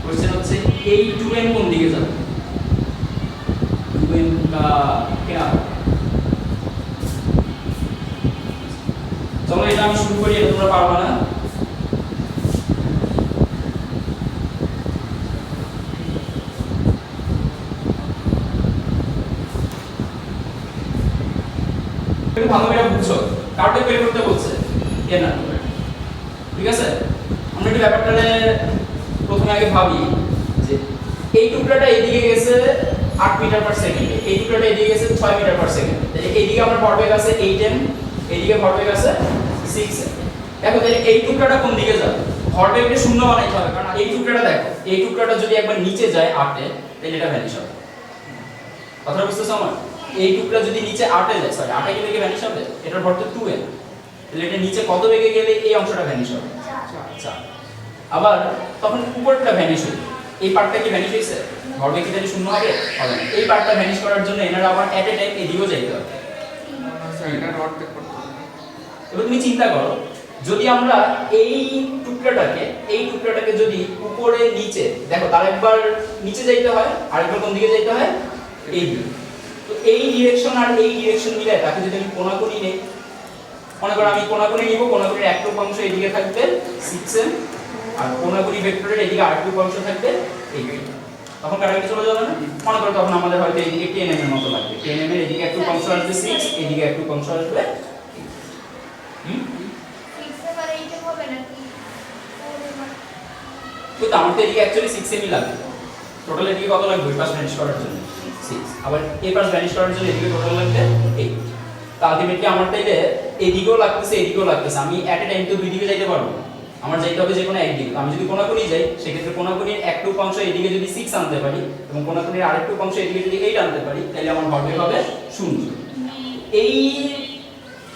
কোশ্চেন হচ্ছে এই 2m কোন দিকে যাবে? 2m का क्या? চলো এটা আমি শুরু করি, এটা তোমরা পারবা না। একটু ভালো করে বুঝছো, কার্ডে বের করতে বলছে এ না, ঠিক আছে? আমরা একটু ব্যাপারটারে প্রথমে আগে ভাবি যে এই টুকরাটা এদিকে গেছে 8 মিটার পার সেকেন্ডে, এই টুকরাটা এদিকে গেছে 6 মিটার পার সেকেন্ড, তাহলে এইদিকে আমার ভরবেগ আছে 8m, এইদিকে ভরবেগ আছে 6m। দেখো তাহলে এই টুকরাটা কোন দিকে যাবে? ভরবেগটা শূন্য বানাইতে হবে, কারণ এই টুকরাটা দেখো, এই টুকরাটা যদি একবার নিচে যায় 8 এ তাহলে এটা ভ্যানিশ হবে। কথাটা বুঝতেছো আমার? এই টুকরা যদি নিচে 8 এ যায়, সরি 8 এ গেলে কি ভ্যানিশ হবে? এটার ভর তো 2m, তাহলে এটা নিচে কত বেগে গেলে এই অংশটা ভ্যানিশ হবে? 4। আবার তখন উপরটা ভ্যানিশ হবে, এই পার্টটা কি ভ্যানিশ হইছে? ভরবেগ কি তাহলে শূন্য হবে? হবে না। এই পার্টটা ভ্যানিশ করার জন্য এনারা আবার এট এ টাইম এদিকেও যাইতে হবে। এটা অর্ধেক করতে হবে। এবার তুমি চিন্তা করো, যদি আমরা এই টুকরাটাকে যদি উপরে নিচে দেখো, তার একবার নিচে যাইতে হয়, আরেকবার কোন দিকে যাইতে হয়? এই দিকে। তো এই ডিরেকশন আর এই ডিরেকশন মিলে তাকে যদি আমি কোণাকুণি নেই, মনে করো আমি কোণাকুণি নিব, কোণাকুণির একটুক অংশ এদিকে থাকবে 6m, আর কোণাকুণি ভেক্টরের এদিকে আরেকটুক অংশ থাকবে 8m। তখন কাটাকাটি চলে যাবে না? মনে করো তখন আমাদের হয়তো এইদিকে 10m এর মতো লাগবে, 10m এর এদিকে একটুক অংশ আসবে 6, এদিকে একটুক অংশ আসবে 8। তো আমার তো এদিকে অ্যাকচুয়ালি 6m লাগবে, টোটাল এদিকে কত লাগবে এই পাশ ভ্যানিশ করার জন্য? 6। আবার এই পাশ ভ্যানিশ করার জন্য এদিকে টোটাল লাগবে 8। তো আলটিমেটলি আমার তাইলে এদিকেও লাগতেছে এদিকেও লাগতেছে, আমি এট এ টাইম তো দুই দিকে যাইতে পারবো, আমার যাইতে হবে যে কোনো একদিকে। আমি যদি কোণাকুণি যাই সেক্ষেত্রে কোণাকুণির একটুক অংশ এদিকে যদি 6 আনতে পারি এবং কোণাকুণির আরেকটুক অংশ এদিকে যদি 8 আনতে পারি তাহলে আমার ভরবেগ হবে 0। এই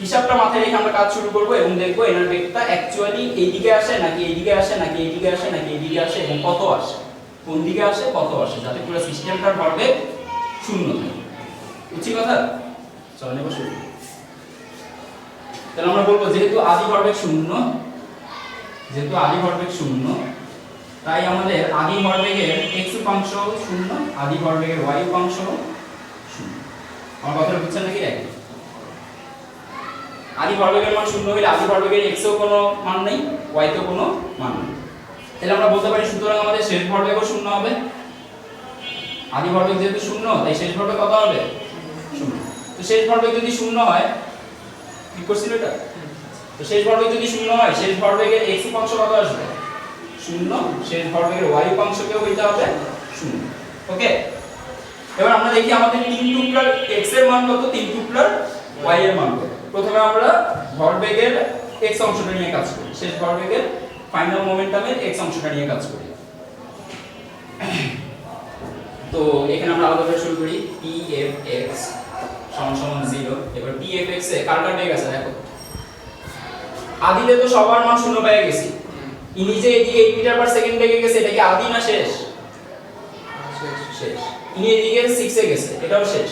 হিসাবটা মাথায় রেখে আমরা কাজ শুরু করব এবং দেখব এনার বেগটা অ্যাকচুয়ালি এইদিকে আসে নাকি এইদিকে আসে নাকি এইদিকে আসে নাকি এইদিকে আসে এবং কত আসে, কোন দিকে আসে কত আসে, যাতে পুরো সিস্টেমটার ভরবেগ 0 থাকে। বুঝছি কথা? চলেন এবার শুরু। তাহলে আমরা বলবো যেহেতু আদি ভরবেগ শূন্য, যেহেতু আদি ভরবেগ শূন্য, তাই আমাদের আদি ভরবেগের x উপাংশ শূন্য, আদি ভরবেগের y উপাংশ শূন্য। আমার কথাটা বুঝছেন নাকি? একই। আদি ভরবেগের মান শূন্য হলে আদি ভরবেগের x এও কোনো মান নেই, y তেও কোনো মান নেই। তাহলে আমরা বলতে পারি সুতরাং আমাদের শেষ ভরবেগও শূন্য হবে। আদি ভরবেগ যেহেতু শূন্য, তাই শেষ ভরবেগ কত হবে? শূন্য। তো শেষ ভরবেগ যদি শূন্য হয়, কি করছিল এটা? তো শেষ ভরবেগ যদি শূন্য হয়, শেষ ভরবেগের x উপাংশ কত আসবে? শূন্য। শেষ ভরবেগের y উপাংশকেও হইতে হবে শূন্য। ওকে, এবার আমরা দেখি আমাদের 3 টুকরার x এর মান কত, 3 টুকরার y এর মান কত। প্রথমে আমরা ভরবেগের x অংশটা নিয়ে কাজ করি, শেষ ভরবেগের ফাইনাল মোমেন্টামের x অংশটা নিয়ে কাজ করি। তো এখানে আমরা আলাদা করে শুরু করি pfx সমান 0। এবার pfx এ কার কার বেগ আছে দেখো। আদিতে তো সবার মান শূন্য পেয়ে গেছি, ইনি যে এদিকে 8 মিটার পার সেকেন্ড বেগে গেছে, এটা কি আদি না শেষ? শেষ। ইনি এদিকে 6 এ গেছে, এটাও শেষ।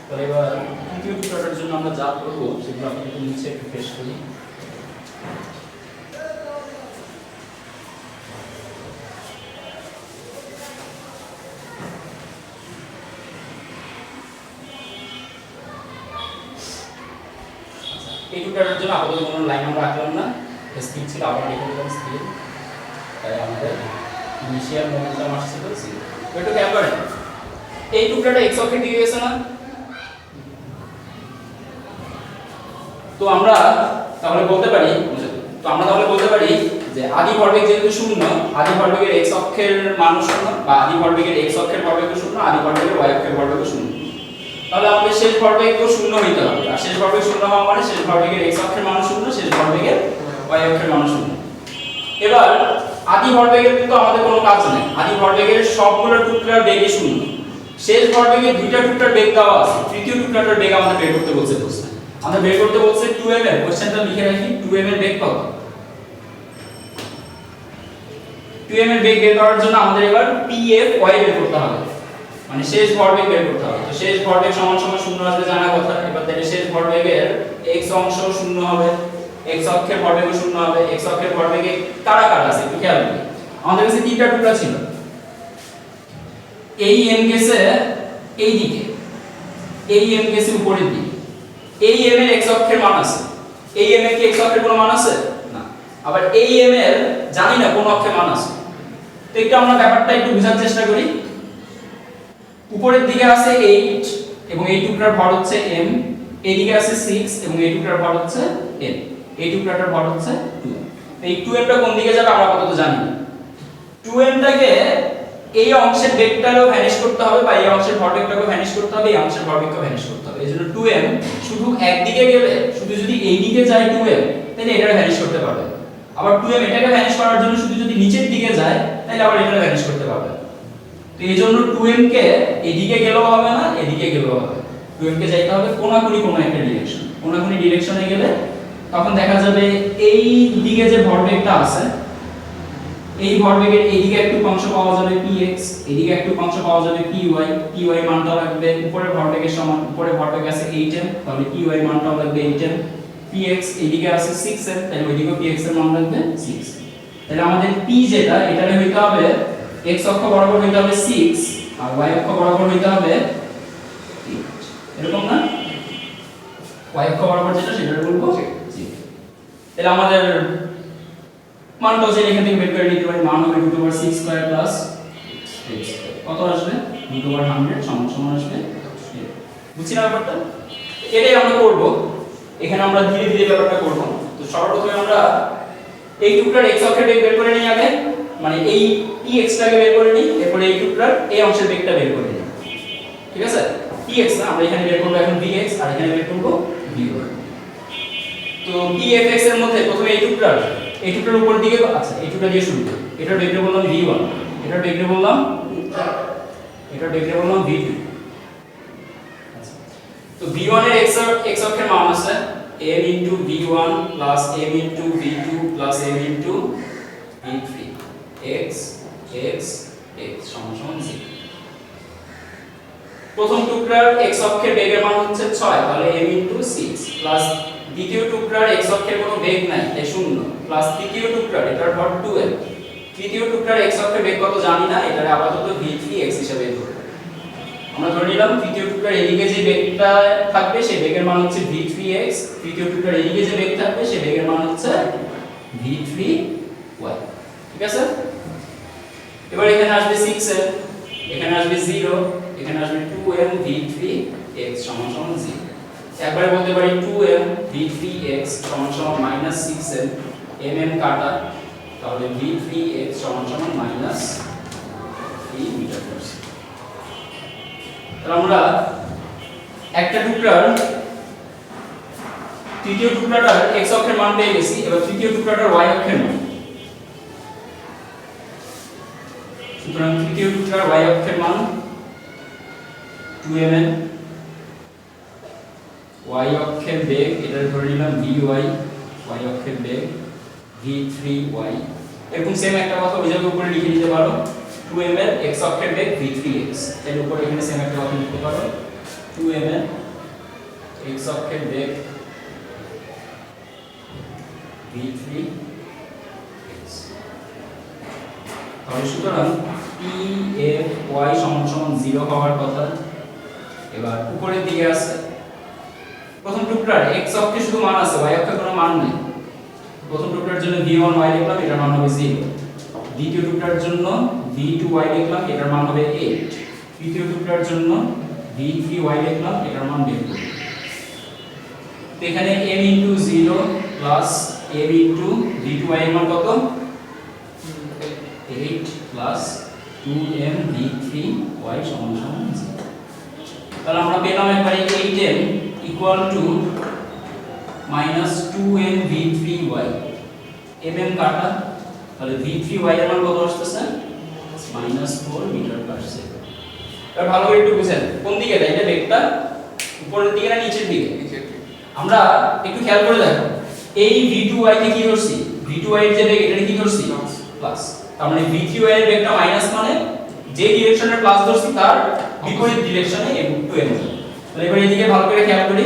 তাহলে এবার তৃতীয় টুকরাটার জন্য আমরা যা করব সেগুলো আপনাদের নিচে একটু ফেস করি। এই টুকরাটার জন্য আপাতত কোনো লাইন আমরা রাখলাম না, স্থির ছিল, আবার লিখে দিলাম স্থির। তাই আমাদের ইনিশিয়াল মোমেন্টাম আসছিল 0। একটু খেয়াল করেন, এই টুকরাটা x অক্ষের দিকে গেছে না? তো আমরা তাহলে বলতে পারি যে আদি ভরবেগ যেহেতু শূন্য, আদি ভরবেগের x অক্ষের মানও শূন্য, বা আদি ভরবেগের x অক্ষের ভরবেগও শূন্য, আদি ভরবেগের y অক্ষের ভরবেগও শূন্য। তাহলে আমাদের শেষ ভরবেগও শূন্য হইতে হবে। আর শেষ ভরবেগ শূন্য হওয়া মানে শেষ ভরবেগের x অক্ষের মানও শূন্য, শেষ ভরবেগের y অক্ষের মানও শূন্য। এবার আদি ভরবেগের কিন্তু আমাদের কোনো কাজ নেই, আদি ভরবেগের সবগুলো টুকরার বেগই শূন্য। শেষ ভরবেগের দুইটা টুকরার বেগ দেওয়া আছে, তৃতীয় টুকরাটার বেগ আমাদের বের করতে বলছে প্রশ্নে। আমাদের বের করতে বলছে 2m এর, কোশ্চেনটা লিখে রাখি, 2m এর বেগ কত? 2m এর বেগ বের করার জন্য আমাদের এবার pfy বের করতে হবে, মানে শেষ ভরবেগ বের করতে হবে। তো শেষ ভরবেগ সমান সমান শূন্য আসবে জানা কথা। এবার তাহলে শেষ ভরবেগের x অংশ শূন্য হবে, x অক্ষের ভরবেগও শূন্য হবে। x অক্ষের ভরবেগে কারা কারা আছে একটু খেয়াল করি। আমাদের কাছে তিনটা টুকরা ছিল, এই m গেছে এই দিকে, এই m গেছে উপরের দিকে, এই m এর x অক্ষের মান আছে, এই m এর কি x অক্ষের কোনো মান আছে? না। আবার এই m এর জানি না কোন অক্ষের মান আছে। তো একটু আমরা ব্যাপারটা একটু বোঝার চেষ্টা করি। উপরের দিকে আছে 8 এবং এই টুকরার ভর হচ্ছে m, এইদিকে আছে 6 এবং এই টুকরার ভর হচ্ছে n, এই টুকরাটার ভর হচ্ছে 2। এই 2m টা কোন দিকে যাবে আমরা আপাতত জানি না। 2m টাকে এই অংশের বেগটারও ভ্যানিশ করতে হবে, বা এই অংশের ভরবেগটাকে ভ্যানিশ করতে হবে, এই অংশের ভরবেগকে ভ্যানিশ করতে হবে। এজন্য 2m শুধু একদিকে গেলে, শুধু যদি এই দিকে যায় 2m, তাহলে এটাকে ভ্যানিশ করতে পারবে। আবার 2m এটাকে ভ্যানিশ করার জন্য শুধু যদি নিচের দিকে যায়, তাহলে আবার এটাকে ভ্যানিশ করতে পারবে। তো এইজন্য 2m কে এদিকে গেলেও হবে না, এদিকে গেলেও হবে। 2m কে যাইতে হবে কোনাকুনি কোনো একটা ডিরেকশন। কোনাকুনি ডিরেকশনে গেলে তখন দেখা যাবে এই দিকে যে ভরবেগটা আছে, এই ভরবেগের এইদিকে একটু অংশ পাওয়া যাবে px, এইদিকে একটু অংশ পাওয়া যাবে py। py মানটা লাগবে উপরের ভরবেগের সমান, উপরের ভরবেগ আছে 8m, তাহলে py মানটাও লাগবে 8m। px এইদিকে আছে 6m, তাহলে ওইদিকেও px এর মান লাগবে 6। তাহলে আমাদের p যেটা, এটারে হইতে হবে x অক্ষ বরাবর হইতে হবে 6 আর y অক্ষ বরাবর হইতে হবে 8, এরকম না? y অক্ষ বরাবর যেটা সেটারে বলবো 6। তাহলে আমাদের মানটাও যে এখান থেকে বের করে নিতে পারি, মান হবে √6² প্লাস কত আসবে? √100 সমান আসবে। বুঝছি না ব্যাপারটা? এটাই আমরা করব, এখানে আমরা ধীরে ধীরে ব্যাপারটা করব। তো সর্বপ্রথমে আমরা এই টুকরার x অক্ষের বেগ বের করে নিই আগে, মানে এই px টাকে বের করে নিই, এরপর এই টুকরার এই অংশের বেগটা বের করে নিই। ঠিক আছে? px না, আমরা এখানে বের করব এখন vx, আর এখানে বের করব vy। তো pfx এর মধ্যে প্রথমে এই টুকরার উপর দিকে, আচ্ছা এই টুকরা দিয়ে শুরু করি। এটার বেগটা বললাম v1, এটার বেগটা বললাম v2। আচ্ছা, তো v1 এর x অক্ষের মান আছে m * v1 + m * v2 + m * v3, x x x সমান 0। প্রথম টুকরার x অক্ষের বেগের মান হচ্ছে 6 তাহলে m * 6 প্লাস দ্বিতীয় টুকরার x অক্ষের কোনো বেগ নাই তাই 0 প্লাস তৃতীয় টুকরার এটার ভর 2m তৃতীয় টুকরার x অক্ষের বেগ কত জানি না এটারে আপাতত v3x হিসেবে ধরব আমরা ধরে নিলাম তৃতীয় টুকরার এদিকে যে বেগটা থাকবে সেই বেগের মান হচ্ছে v3x তৃতীয় টুকরার এদিকে যে বেগ থাকবে সেই বেগের মান হচ্ছে v3y ঠিক আছে এবার এখানে আসবে 6m এখানে আসবে 0 এখানে আসবে 2m v3x = 0 একবারে বলতে পারি 2m v3x = -6m mm কাটা তাহলে v3x = -3 মিটার পার সেকেন্ড তাহলে আমরা একটা টুকরার তৃতীয় টুকরাটার x অক্ষের মান পেয়ে গেছি এবার তৃতীয় টুকরাটার y অক্ষের মান সুতরাং তৃতীয় টুকরার y অক্ষের মান 2mm y অক্ষের বেগ এটা ধরে নিলাম vy y অক্ষের বেগ v3y এরকম সেম একটা কথা ওই জায়গায় উপরে লিখে দিতে পারো 2m এর x অক্ষের বেগ v3x এর উপরে এখানে সেম একটা কথা লিখতে পারো 2m এর x অক্ষের বেগ v3x তাহলে সুতরাং Pfy = 0 হওয়ার কথা এবার উপরের দিকে আছে প্রথম টুকরার x অক্ষে শুধু মান আছে y অক্ষে কোনো মান নেই প্রথম টুকরার জন্য v1y লিখলাম এটার মান হবে 0 দ্বিতীয় টুকরার জন্য v2y লিখলাম এটার মান হবে 8 তৃতীয় টুকরার জন্য v3y লিখলাম এটার মান বের করব তো এখানে m * 0 প্লাস m * v2y এর মান কত 8 প্লাস 2m v3y = 0 তাহলে আমরা পেলাম একবারে 8m = -2m v3y mm কাটা তাহলে v3y এর মান কত আসছে -4 মিটার পার সেকেন্ড এবার ভালো করে একটু বুঝেন কোন দিকে তাই এটা বেগটা উপরের দিকে না নিচের দিকে নিচের দিকে আমরা একটু খেয়াল করে দেখো এই v2y কে কি ধরছি v2y এর যে বেগ এটা কি ধরছি প্লাস তার মানে v3y এর বেগটা মাইনাস মানে যে ডিরেকশনে প্লাস ধরছি তার বিপরীত ডিরেকশনে এবং 2m তাহলে এবার এদিকে ভালো করে খেয়াল করি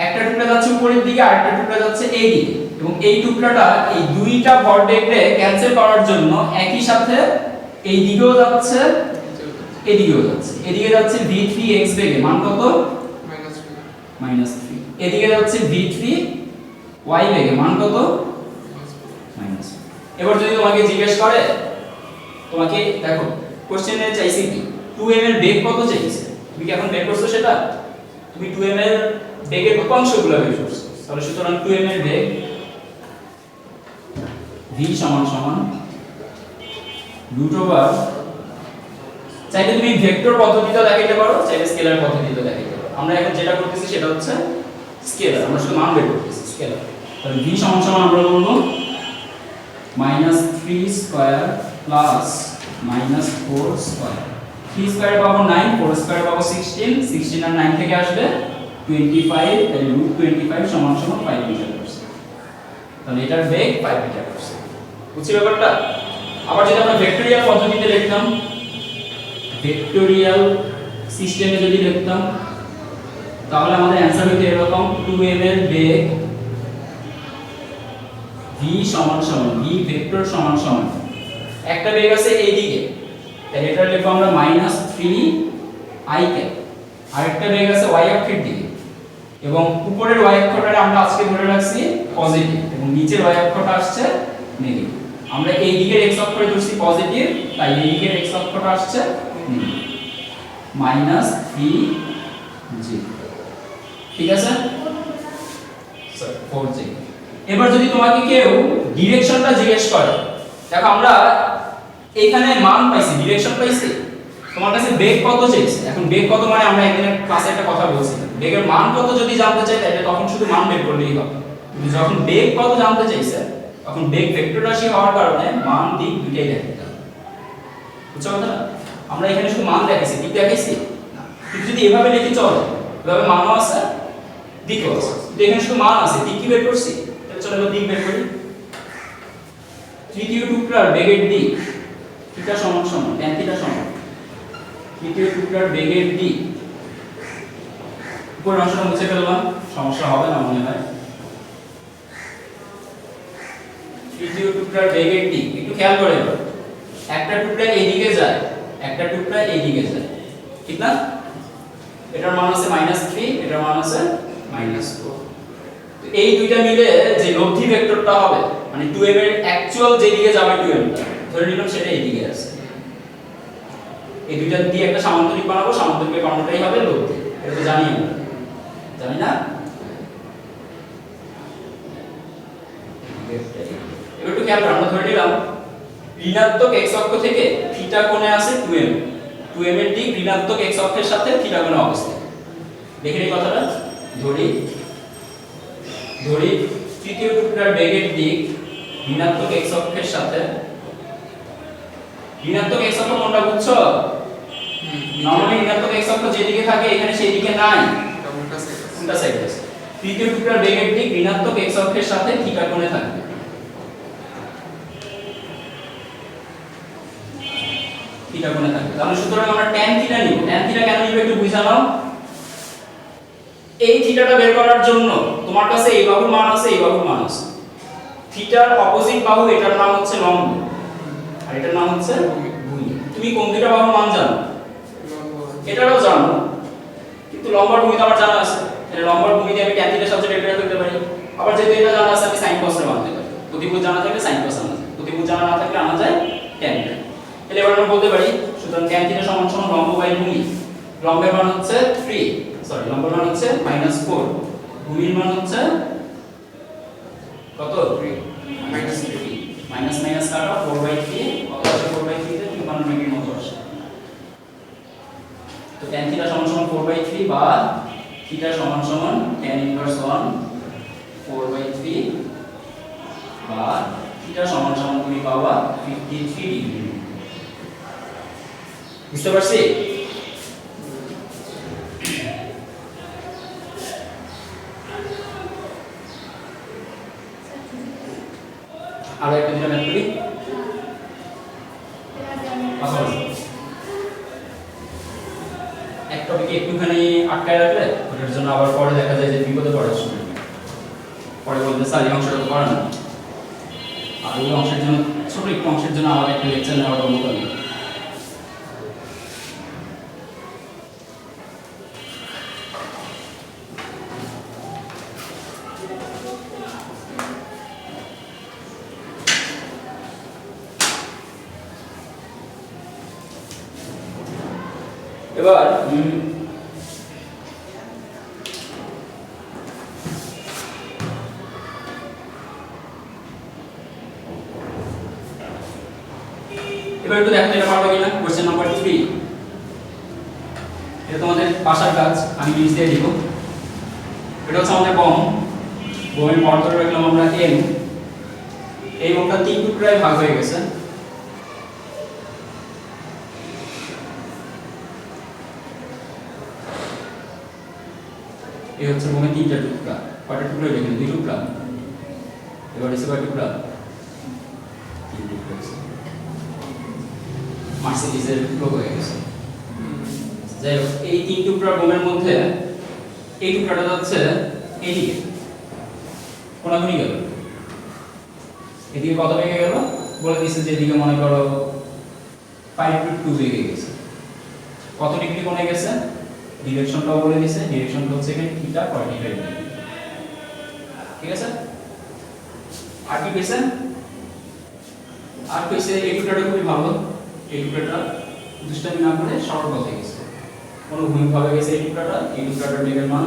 একটা টুকরা যাচ্ছে উপরের দিকে আর একটা টুকরা যাচ্ছে এই দিকে এবং এই টুকরাটা এই দুইটা ভরবেগকে ক্যান্সেল করার জন্য একই সাথে এই দিকেও যাচ্ছে এদিকেও যাচ্ছে এদিকে যাচ্ছে v3x বেগে মান কত -3 এদিকে যাচ্ছে v3y বেগে মান কত -3 এবার যদি তোমাকে জিজ্ঞেস করে তোমাকে দেখো কোশ্চেনে চাইছে কি 2m এর বেগ কত চাইছে তুমি কি এখন বের করছো সেটা তুমি 2m এর বেগের উপাংশগুলো বের করছো তাহলে সুতরাং 2m এর বেগ v = চাইলে তুমি ভেক্টর পদ্ধতিতে দেখাইতে পারো চাইলে স্কেলার পদ্ধতিতে দেখাইতে পারো আমরা এখন যেটা করতেছি সেটা হচ্ছে স্কেলার আমরা শুধু মান বের করতেছি স্কেলার তাহলে v = আমরা বলবো -3 স্কয়ার প্লাস -4 স্কয়ার 3 স্কয়ার পাবো 9 4 স্কয়ার পাবো 16 16 আর 9 থেকে আসবে 25 তাহলে √25 = 5 মিটার পার সেকেন্ড তাহলে এটার বেগ 5 মিটার পার সেকেন্ড বুঝছি ব্যাপারটা আবার যদি আমরা ভেক্টরিয়াল পদ্ধতিতে লিখতাম ভেক্টরিয়াল সিস্টেমে যদি লিখতাম তাহলে আমাদের অ্যানসার হতো এরকম 2m এর বেগ v v ভেক্টর সমান একটা বেগ আছে এই দিকে তাহলে এটা লিখব আমরা -3i ক্যাপ আরেকটা বেগ আছে y অক্ষের দিকে এবং উপরের y অক্ষটা আমরা আজকে ধরে রাখছি পজিটিভ এবং নিচের y অক্ষটা আসছে নেগেটিভ আমরা এই দিকের x অক্ষরে ধরছি পজিটিভ তাই এই দিকের x অক্ষটা আসছে -3j ঠিক আছে স্যার 4j এবার যদি তোমাকে কেউ ডিরেকশনটা জিজ্ঞেস করে দেখো আমরা এখানে মান পাইছি ডিরেকশন পাইছি তোমার কাছে বেগ কত চাইছে এখন বেগ কত মানে আমরা এখানে ক্লাসে একটা কথা বলছিলাম বেগের মান কত যদি জানতে চাই তাহলে তখন শুধু মান বের করলেই হবে কিন্তু যখন বেগ কত জানতে চাইছে তখন বেগ ভেক্টর রাশি হওয়ার কারণে মান দিক দুইটাই দেখাতে হবে বুঝছো কথা আমরা এখানে শুধু মান দেখাইছি দিক দেখাইছি না কিন্তু যদি এভাবে লিখি চলে এভাবে মানও আছে দিকও আছে কিন্তু এখানে শুধু মান আছে দিক কি বের করছি তাহলে চলো এবার দিক বের করি তৃতীয় টুকরার বেগের দিক থিটা সমান tan থিটা সমান তৃতীয় টুকরার বেগের দিক, উপরের অংশটা মুছে ফেললাম, সমস্যা হবে না মনে হয়। তৃতীয় টুকরার বেগের দিক একটু খেয়াল করে এবার, একটা টুকরা এইদিকে যায়, একটা টুকরা এইদিকে যায়, ঠিক না? এটার মান আছে -3, এটার মান আছে -4। তো এই দুইটা মিলে যে লব্ধি ভেক্টরটা হবে, মানে 2m এর অ্যাকচুয়াল যেদিকে যাবে 2m টা ধরে নিলাম সেটা এইদিকে আছে, এই দুইটা দিয়ে একটা সামান্তরিক বানাবো, সামান্তরিকের বানানোটাই হবে লব্ধি। এটা তো জানি আমরা, জানি না? এবার একটু খেয়াল করো, আমরা ধরে নিলাম ঋণাত্মক x অক্ষ থেকে থিটা কোণে আছে 2m, 2m এর দিক ঋণাত্মক x অক্ষের সাথে থিটা কোণে অবস্থিত। দেখেন এই কথাটা, ধরি তৃতীয় টুকরার বেগের দিক ঋণাত্মক x অক্ষের সাথে, ঋণাত্মক x অক্ষ কোনটা বুঝছো? নরমালি ঋণাত্মক x অক্ষ যেদিকে থাকে এখানে সেই দিকে নাই, উল্টা সাইডে আছে। তৃতীয় টুকরার বেগের দিক ঋণাত্মক x অক্ষের সাথে থিটা কোণে থাকবে, থিটা কোণে থাকবে। তাহলে সুতরাং আমরা tan থিটা নিব। tan থিটা কেন নিব একটু বুঝা নাও। এই থিটাটা বের করার জন্য তোমার কাছে এই বাহুর মান আছে, এই বাহুর মান আছে। থিটার অপোজিট বাহু, এটার নাম হচ্ছে লম্ব আর এটার নাম হচ্ছে ভূমি। তুমি কোন দুইটা বাহুর মান জানো? এটারও জানো, কিন্তু লম্বার ভূমি তো আমার জানা আছে। তাহলে লম্বার ভূমি দিয়ে আমি tan থিটার সাহায্যে বের করতে পারি। আবার যেহেতু এটা জানা আছে, আমি sin cos এর মান দিতে পারি। প্রতিভুজ জানা থাকলে sin cos আনা যায়, প্রতিভুজ জানা না থাকলে আনা যায় tan থিটা। তাহলে এবার আমরা বলতে পারি সুতরাং tan থিটা সমান সমান লম্ব বাই ভূমি। লম্বের মান হচ্ছে 3, সরি লম্বের মান হচ্ছে -4, ভূমির মান হচ্ছে কত? 3 মাইনাস মাইনাস কাটা 4/3, অথবা 4/3 তে ত্রিকোণমিতির মতো আসে। তো tan থিটা সমান সমান 4/3 বা থিটা সমান সমান tan ইনভার্স 1 4/3 বা থিটা সমান সমান তুমি পাবা 53 ডিগ্রি। বুঝতে পারছি? আর একটা দিন ম্যাথ করি, এক টপিকে একটুখানি আটকায় রাখলে ওটার জন্য আবার পরে দেখা যায় যে বিপদে পড়ার সময় পরে বলতে স্যার এই অংশটা তো করা না, আর ওই অংশের জন্য ছোট একটু অংশের জন্য আবার একটা লেকচার নেওয়াটা মতো নেই। এবার একটু দেখো এটা পারবে কিনা। কোশ্চেন নাম্বার 3, এটা তোমাদের বাসার কাজ, আমি নিচ দিয়ে দিব। এটা হচ্ছে আমাদের বোমের পর ধরে রাখলাম আমরা m, এই বোমটা 3 টুকরায় ভাগ হয়ে গেছে। এই হচ্ছে বোমের 3টা টুকরা। কয়টা টুকরা দেখেন? 2 টুকরা। এবার এসে কয় টুকরা? 3 টুকরা। মার্সিডিজের লোগো হয়ে গেছে। যাই হোক, এই 3 টুকরা বোমের মধ্যে এই টুকরাটা যাচ্ছে এইদিকে, কোনাকুনি গেল। এদিকে কত বেগে গেল বলে দিচ্ছে যে এদিকে মনে করো 5/2 বেগে গেছে। কত ডিগ্রি কোণে গেছে ডিরেকশনটাও বলে দিয়েছে, ডিরেকশনটা হচ্ছে এখানে থিটা 45 ডিগ্রি। ঠিক আছে? আর কি কইছে? আর কইছে এই টুকরাটা খুবই ভালো, এই টুকরাটা দুষ্টামি না করে সরল পথে গেছে, অনুভূমিক ভাবে গেছে। এই টুকরাটার বেগের মান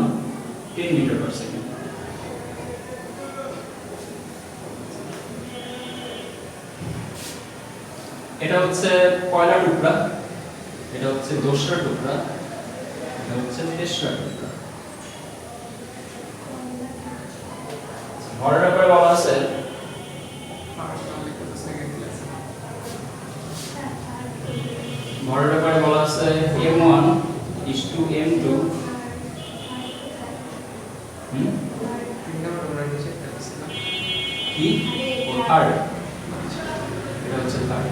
10 মিটার পার সেকেন্ড। এটা হচ্ছে পয়লা টুকরা, এটা হচ্ছে দোসরা টুকরা, এটা হচ্ছে তেসরা টুকরা। ভরের ব্যাপারে বলা আছে ভরের ব্যাপারে বলা আছে m1 m2 কি থার্ড, এটা হচ্ছে third.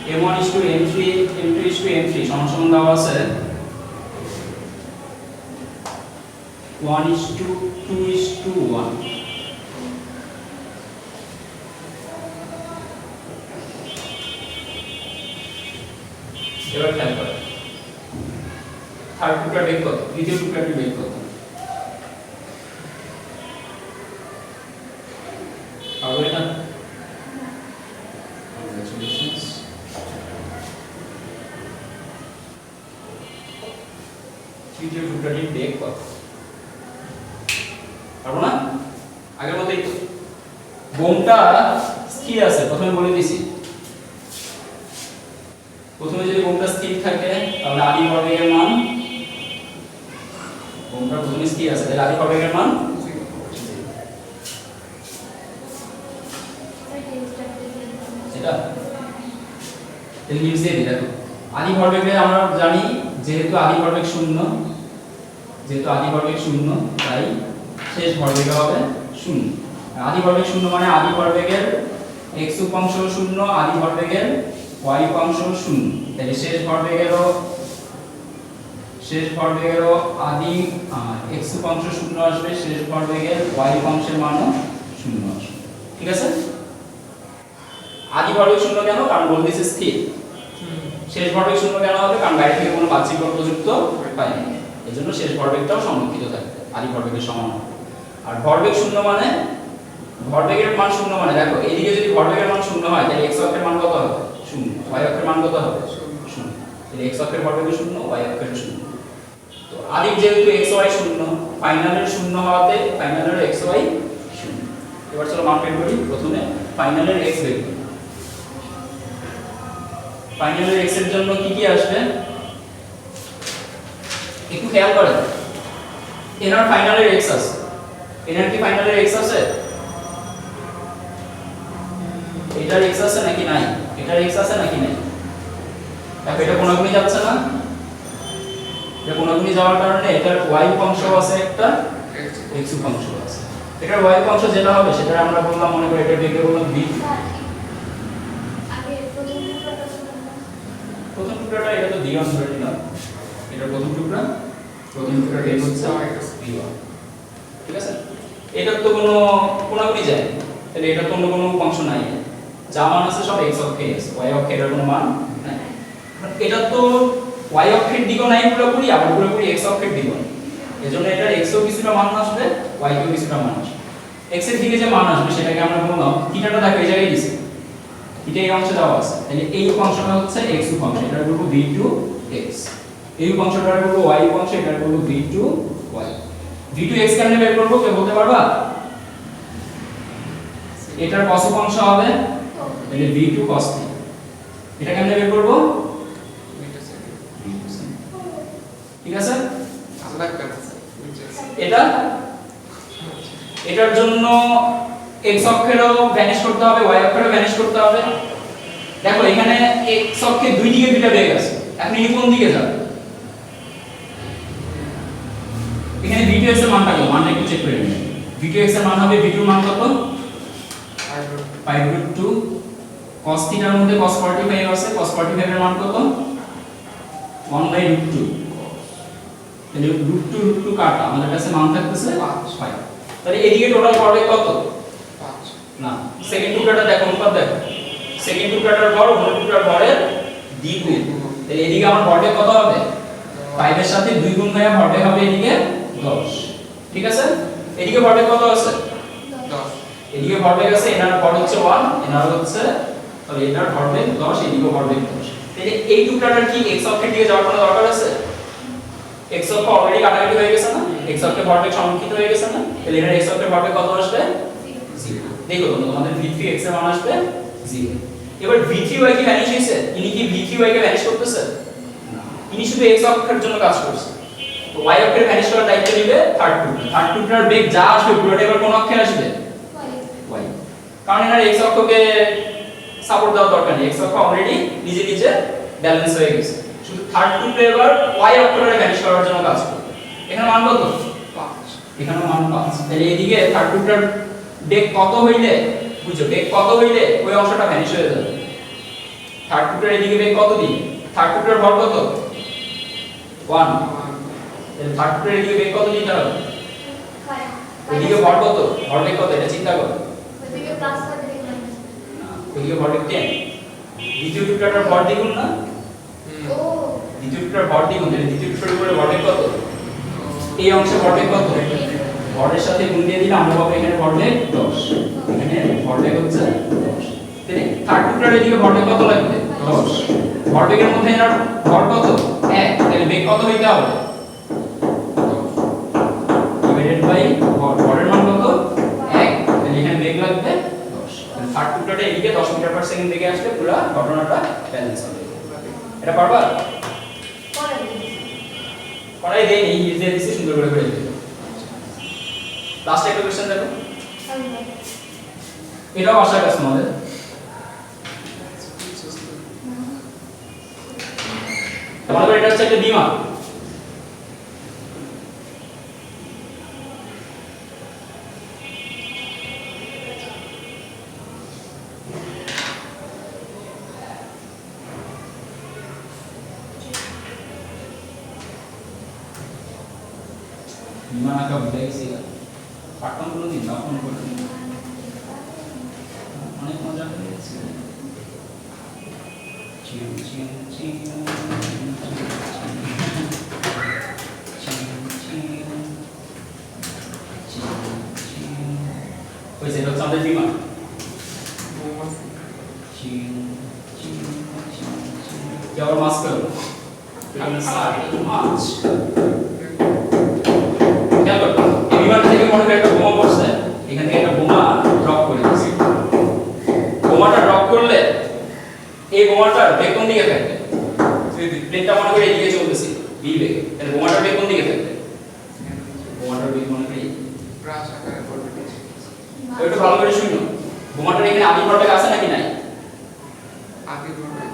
m1 is to m3 m2 is to m3 সমান সমান দেওয়া আছে 1 is to 2 is to 1 এবার খেয়াল করো থার্ড টুকরা বের কত দ্বিতীয় টুকরাটি বের কত পারবে এটা কংগ্রাচুলেশনস তৃতীয় টুকরাটি বের কত পারবো না আগের মতই বোমটা স্থির আছে প্রথমে বলে দিছি প্রথমে যদি বোমটা স্থির থাকে তাহলে আদি ভরবেগের মান বোমটা প্রথমে স্থির আছে তাহলে আদি ভরবেগের মান এটা তাহলে লিখে দিই দেখো আদি ভরবেগে আমরা জানি যেহেতু আদি ভরবেগ শূন্য তাই শেষ ভরবেগ হবে শূন্য আদি ভরবেগ শূন্য মানে আদি ভরবেগের x উপাংশ শূন্য আদি ভরবেগের y উপাংশ শূন্য তাহলে শেষ ভরবেগেরও আদি x উপাংশ শূন্য আসবে শেষ ভরবেগের y উপাংশের মানও শূন্য আসবে ঠিক আছে আদি ভরবেগ শূন্য কেন কারণ বলতেছে স্থির শেষ ভরবেগ শূন্য কেন হবে কারণ বাইরে থেকে কোনো বাহ্যিক বল প্রযুক্ত পায়নি এজন্য শেষ ভরবেগটাও সংরক্ষিত থাকবে আদি ভরবেগের সমান আর ভরবেগ শূন্য মানে ভরবেগের মান শূন্য মানে দেখো এইদিকে যদি ভরবেগের মান শূন্য হয় তাহলে x অক্ষের মান কত হবে শূন্য y অক্ষের মান কত হবে শূন্য তাহলে x অক্ষের ভরবেগ শূন্য y অক্ষের শূন্য তো আদি যেহেতু x y শূন্য ফাইনালের শূন্য হওয়াতে ফাইনালের x y শূন্য এবার চলো মান বের করি প্রথমে ফাইনালের x বের করি ফাইনালের x এর জন্য কি আসবে একটু খেয়াল করেন এনার ফাইনালের x আছে এনার কি ফাইনালের x আছে এটার x আছে নাকি নাই এটার x আছে নাকি নাই দেখো এটা কোণাগুণি যাচ্ছে না এটা কোণাগুণি যাওয়ার কারণে এটার y উপাংশ আছে একটা x উপাংশ আছে এটার y উপাংশ যেটা হবে সেটা আমরা বললাম মনে করে এটা দেখে বললাম b প্রথম টুকরাটা এটা তো d1 ধরে নিলাম এটা প্রথম টুকরাটা এর হচ্ছে b1 ঠিক আছে এটার তো কোনো কোণাগুণি যায় তাহলে এটা তো অন্য কোনো উপাংশ নাই যা মান আছে সব x অক্ষে আছে y অক্ষে এর কোনো মান নাই এটা তো y অক্ষের দিকও নাই পুরোপুরি আবার পুরোপুরি x অক্ষের দিকও নাই এজন্য এটার x এও কিছুটা মান আসবে y এও কিছুটা মান আসবে x এর দিকে যে মান আসবে সেটাকে আমরা বললাম থিটাটা দেখো এই জায়গায় দিছি থিটা এই অংশে দেওয়া আছে তাহলে এই উপাংশটা হচ্ছে x উপাংশ এটা বলবো v2x এই উপাংশটা বলবো y উপাংশ এটা বলবো v2y v2x কেমনে বের করব কে বলতে পারবা এটার cos উপাংশ হবে তাহলে v2 cos θ এটা কেমনে বের করব ঠিক আছে এটা এটার জন্য x অক্ষেরও ভ্যানিশ করতে হবে y অক্ষেরও ভ্যানিশ করতে হবে দেখো এখানে x অক্ষে দুই দিকে দুইটা বেগ আছে আপনি কোন দিকে যাবেন এখানে v2x এর মানটা কত মানটা একটু চেক করে নিন v2x এর মান হবে v2 এর মান কত 5√2 cos θ এর মধ্যে cos 45 আছে cos 45 এর মান কত 1/√2 তাহলে √2 কাটা আমাদের কাছে মান থাকতেছে 5 তাহলে এদিকে টোটাল ভরবেগ কত 5 না সেকেন্ড টুকরাটা দেখো অনুপাত দেখো সেকেন্ড টুকরাটার ভর অন্য টুকরার ভরের দ্বিগুণ তাহলে এদিকে আমার ভরবেগ কত হবে 5 এর সাথে 2 গুণ হয়ে ভরবেগ হবে এদিকে 10 ঠিক আছে এদিকে ভরবেগ কত আছে 10 এদিকে ভরবেগ আছে এনার ভর হচ্ছে 1 এনার হচ্ছে তাহলে এটার ভরবেগ 10 এদিকে ভরবেগ 10 তাহলে এই টুকরাটার কি x অক্ষের দিকে যাওয়ার কোনো দরকার আছে x অক্ষ অলরেডি কাটাকাটি হয়ে গেছে না x অক্ষে ভরবেগ সংরক্ষিত হয়ে গেছে না তাহলে এর x অক্ষে ভরবেগ কত আসবে 0 দেখো তো তোমাদের v3x এর মান আসবে 0 এবার v3y কি ভ্যানিশ হইছে ইনি কি v3y কে ভ্যানিশ করতেছে না ইনি শুধু x অক্ষের জন্য কাজ করছে তো y অক্ষের ভ্যানিশ করার দায়িত্ব নেবে থার্ড টুকরার বেগ যা আসবে পুরোটা এবার কোন অক্ষে আসবে y কারণ এর x অক্ষকে সাপোর্ট দেওয়ার দরকার নেই x অক্ষ অলরেডি নিজে নিজে ব্যালেন্স হয়ে গেছে শুধু থার্ড টুকরা এবার y অক্ষরে ভ্যানিশ করার জন্য কাজ করবে এখানে মান কত 5 এখানে মান 5 তাহলে এদিকে থার্ড টুকরার বেগ কত হইলে বুঝো বেগ কত হইলে ওই অংশটা ভ্যানিশ হয়ে যাবে থার্ড টুকরার এদিকে বেগ কত দিই? থার্ড টুকরার ভর কত? 1। তাহলে থার্ড টুকরার এদিকে বেগ কত দিতে হবে? এদিকে ভর কত? ভরবেগ কত এটা চিন্তা করো। ওইদিকে প্লাস আর এদিকে মাইনাস। না, এদিকে ভরবেগ 10। দ্বিতীয় টুকরাটার ভর দ্বিগুণ না? ও দ্বিতীয় টুকরার ভর দ্বিগুণ, তাহলে দ্বিতীয় টুকরার উপরে ভরবেগ কত? এই অংশে ভরবেগ কত? ভরের সাথে গুণ দিয়ে দিলে আমরা পাবো এখানে ভরবেগ 10। এখানে ভরবেগ হচ্ছে 10। তাহলে থার্ড টুকরার এদিকে ভরবেগ কত লাগবে? 10। ভরবেগের মধ্যে এর ভর কত? 1। তাহলে বেগ কত হইতে হবে? ডিভাইডেড বাই ভর। ভরের মান কত? 1। তাহলে এখানে বেগ লাগবে 10। তাহলে থার্ড টুকরাটা এদিকে 10 মিটার পার সেকেন্ড থেকে আসলে পুরো ঘটনাটা ব্যালেন্স হবে। এটা পারবা? পরে দিই। করাই দেই নি, ইজি দিছি, সুন্দর করে করে দিই। লাস্ট একটা কোশ্চেন দেখো। এটাও আশা কাজ তোমাদের। তোমাদের এটা হচ্ছে একটা বিমান। বিমান আঁকা ভুলে গেছি, পাঠ্যক্রম গুলো দিন না ফোন করে অনেক মজা করেছি। চিং চিং চিং হয়েছে, এটা হচ্ছে আমাদের বিমান। কি আবার মাছ করো? মাছ এই বিমান থেকে মনে করে একটা বোমা পড়ছে, এখান থেকে একটা বোমা ড্রপ করে দিয়েছে। বোমাটা ড্রপ করলে এই বোমাটার বেগ কোন দিকে থাকবে? প্লেনটা মনে করে এদিকে চলতেছে বি বেগে, তাহলে বোমাটার বেগ কোন দিকে থাকবে? বোমাটার বেগ মনে করি প্রাস আকারে পড়বে। একটু ভালো করে শুনো। বোমাটার এখানে আদি ভরবেগ আছে নাকি নাই? আগে পড়বে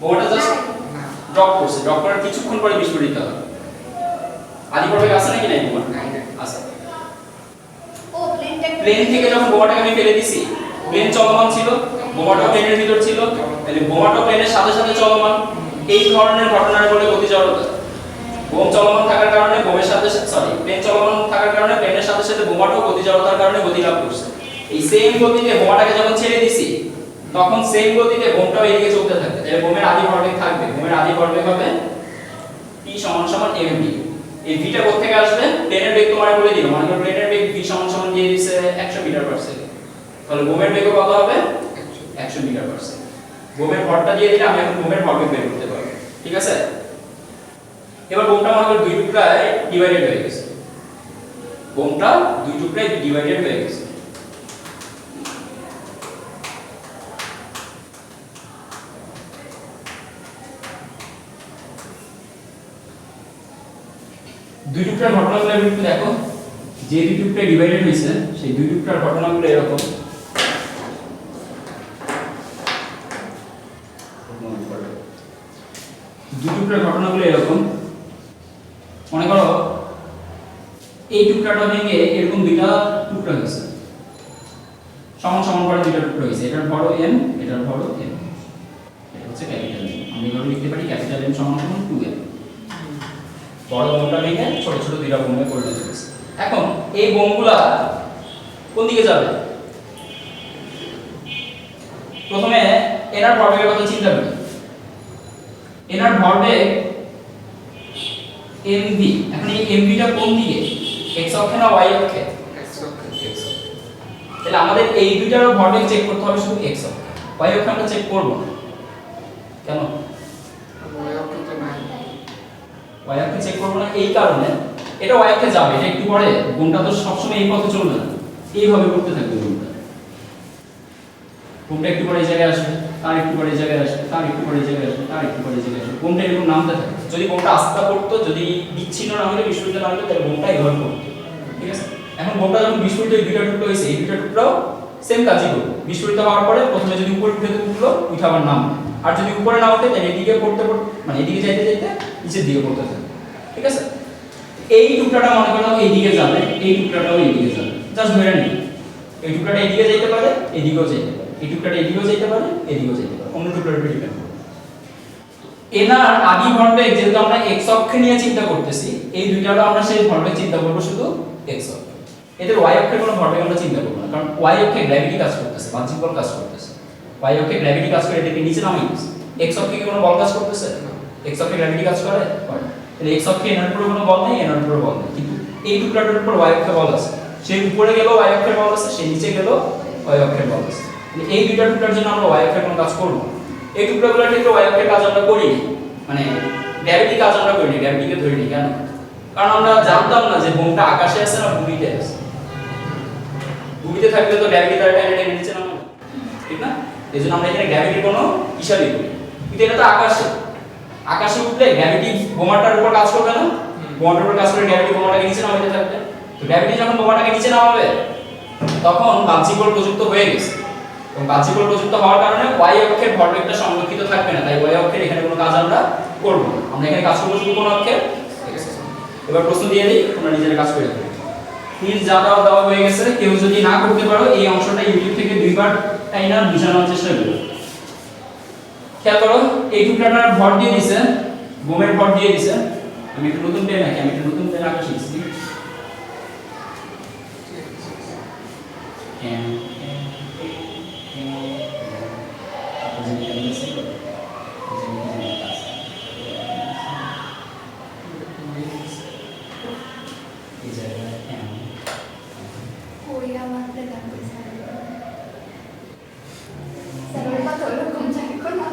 বোমাটা জাস্ট না, ড্রপ করছে, ড্রপ করার কিছুক্ষণ পরে বিস্ফোরিত হবে। আদি ভরবেগ আছে নাকি নাই বোমার? নাই, নাই। আছে। ও প্লেনটা প্লেন থেকে যখন বোমাটাকে আমি ফেলে দিছি, প্লেন চলমান ছিল, বোমাটা প্লেনের ভিতর ছিল, তাহলে বোমাটা প্লেনের সাথে সাথে চলমান। এই ধরনের ঘটনার বলে গতি জড়তা। বোম চলমান থাকার কারণে বোমের সাথে প্লেন চলমান থাকার কারণে প্লেনের সাথে সাথে বোমাটাও গতি জড়তার কারণে গতি লাভ করছে। এই সেম গতিতে বোমাটাকে যখন ছেড়ে দিছি, তখন সেম গতিতে বোমটাও এদিকে চলতে থাকবে। তাহলে বোমের আদি ভরবেগ থাকবে। বোমের আদি ভরবেগ হবে p = mv। এই vটা কোথা থেকে আসবে? প্লেনের বেগ তোমারে বলে দিল, মানে প্লেনের বেগ v = দিয়ে দিছে 100 মিটার পার সেকেন্ড। তাহলে বোমের বেগ কত হবে? 100 মিটার পার সেকেন্ড। বোমের ভরটা দিয়ে দিলে আমি এখন বোমের ভরবেগ বের করতে পারবো। ঠিক আছে? এবার বোমটা মনে করো দুই টুকরায় ডিভাইডেড হয়ে গেছে। বোমটা দুই টুকরায় ডিভাইডেড হয়ে গেছে। দুই টুকরার ঘটনাগুলো একটু দেখো। যে দুই টুকরায় ডিভাইডেড হয়েছে সেই দুই টুকরার ঘটনাগুলো এরকম। দুই টুকরার ঘটনাগুলো এরকম। মনে করো এই টুকরাটা ভেঙে এরকম দুইটা টুকরা হয়েছে, সমান সমান করে দুইটা টুকরা হয়েছে। এটার বড় m, এটার বড় m। এটা হচ্ছে ক্যাপিটাল M। আমি এভাবে লিখতে পারি ক্যাপিটাল M = 2m। বড় বোমটা ভেঙে ছোট ছোট দুইটা বোমে পরিণত হয়েছে। এখন এই বোমগুলা কোন দিকে যাবে? প্রথমে এনার ভরবেগের কথা চিন্তা করি। এনার ভরবেগ mv। এখন এই mv টা কোন দিকে? x অক্ষে না y অক্ষে? x অক্ষে। তাহলে আমাদের এই দুইটারও ভরবেগ চেক করতে হবে শুধু x অক্ষে। y অক্ষে আমরা চেক করব না। কেন? y অক্ষে তো নাই। y অক্ষে চেক করব না এই কারণে, এটা y অক্ষে যাবে, এটা একটু পরে বোমটা তো সবসময় এই পথে চলবে না, এইভাবে করতে থাকবে বোমটা। বোমটা একটু পরে এই জায়গায় আসবে, তার একটু পরে এই জায়গায় আসবে, তার একটু পরে এই জায়গায় আসবে, তার একটু পরে এই জায়গায় আসবে। বোমটা এরকম নামতে থাকে। যদি বোমটা আস্তে পড়তো, যদি বিচ্ছিন্ন না হলে, বিস্ফোরিত না হলে, তাহলে বোমটা এইভাবে পড়তো। ঠিক আছে? এখন বোমটা যখন বিস্ফোরিত এই দুইটা টুকরো হয়েছে, এই দুইটা টুকরাও সেম কাজই করবে। বিস্ফোরিত হওয়ার পরে প্রথমে যদি উপরে উঠে উঠলো, উঠে আবার নামবে। আর যদি উপরে না ওঠে তাহলে এদিকে পড়তে মানে এদিকে যাইতে যাইতে নিচের দিকে পড়তে থাকবে। ঠিক আছে? এই টুকরাটা মনে করো এইদিকে যাবে, এই টুকরাটাও এইদিকে যাবে। জাস্ট ধরে নিই এই টুকরাটা এদিকে যেতে পারে, এদিকেও যেতে পারে। এই টুকরাটা এদিকেও যেতে পারে, এদিকেও যেতে পারে। অন্য টুকরার উপর ডিপেন্ড করবে। এনার আদি ভরবেগ যেহেতু আমরা x অক্ষে নিয়ে চিন্তা করতেছি, এই দুইটারও আমরা সেই ভরবেগ চিন্তা করব শুধু x অক্ষে। এদের y অক্ষে কোনো ভরবেগ আমরা চিন্তা করব না, কারণ y অক্ষে গ্র্যাভিটি কাজ করতেছে, বাহ্যিক বল কাজ করতেছে। y অক্ষে গ্র্যাভিটি কাজ করে এটাকে নিচে নামাই দিচ্ছে। x অক্ষে কি কোনো বল কাজ করতেছে? x অক্ষে গ্র্যাভিটি কাজ করে? করে না। তাহলে x অক্ষে এনার উপরে কোনো বল নেই, এনার উপরে বল নেই, কিন্তু এই টুকরাটার উপর y অক্ষে বল আছে। সেই উপরে গেল y অক্ষের বল আছে, সেই নিচে গেল y অক্ষের বল আছে। তাহলে এই দুইটা টুকরার জন্য আমরা y অক্ষে কোনো কাজ করব না। এই টুকরাগুলোর ক্ষেত্রে y অক্ষের কাজ আমরা করি, মানে গ্র্যাভিটি কাজ আমরা করি, গ্র্যাভিটিকে ধরে নিই। কেন? কারণ আমরা জানতাম না যে বোমটা আকাশে আছে না ভূমিতে আছে। ভূমিতে থাকলে তো গ্র্যাভিটি দ্বারা টেনে নিচে নামাবে, ঠিক না? এজন্য আমরা এখানে গ্র্যাভিটির কোনো হিসাবই করি। কিন্তু এটা তো আকাশে, আকাশে উঠলে গ্র্যাভিটি বোমাটার উপর কাজ করবে না, বোমাটার উপর কাজ করে গ্র্যাভিটি বোমাটাকে নিচে নামাতে থাকবে। তো গ্র্যাভিটি যখন বোমাটাকে নিচে নামাবে তখন বাহ্যিক বল প্রযুক্ত হয়ে গেছে, এবং বাহ্যিক বল প্রযুক্ত হওয়ার কারণে y অক্ষের ভরবেগটা সংরক্ষিত থাকবে না, তাই y অক্ষের এখানে কোনো কাজ আমরা করব না। আমরা এখানে কাজ করব শুধু কোন অক্ষের? এবার প্রশ্ন দিয়ে দিই, তোমরা নিজেরা কাজ করে দেখো। প্লিজ যা দেওয়া হয়ে গেছে, কেউ যদি না করতে পারো এই অংশটা ইউটিউব থেকে দুইবার টাইনা বুঝানোর চেষ্টা করো। খেয়াল করো, এই টুকরাটার ভর দিয়ে দিছে, বোমের ভর দিয়ে দিছে। আমি একটা নতুন পেন আঁকি, আমি একটা নতুন পেন আঁকা শিখছি। कोई आवाज लगा के सर मेरे पास और कम जाए को ना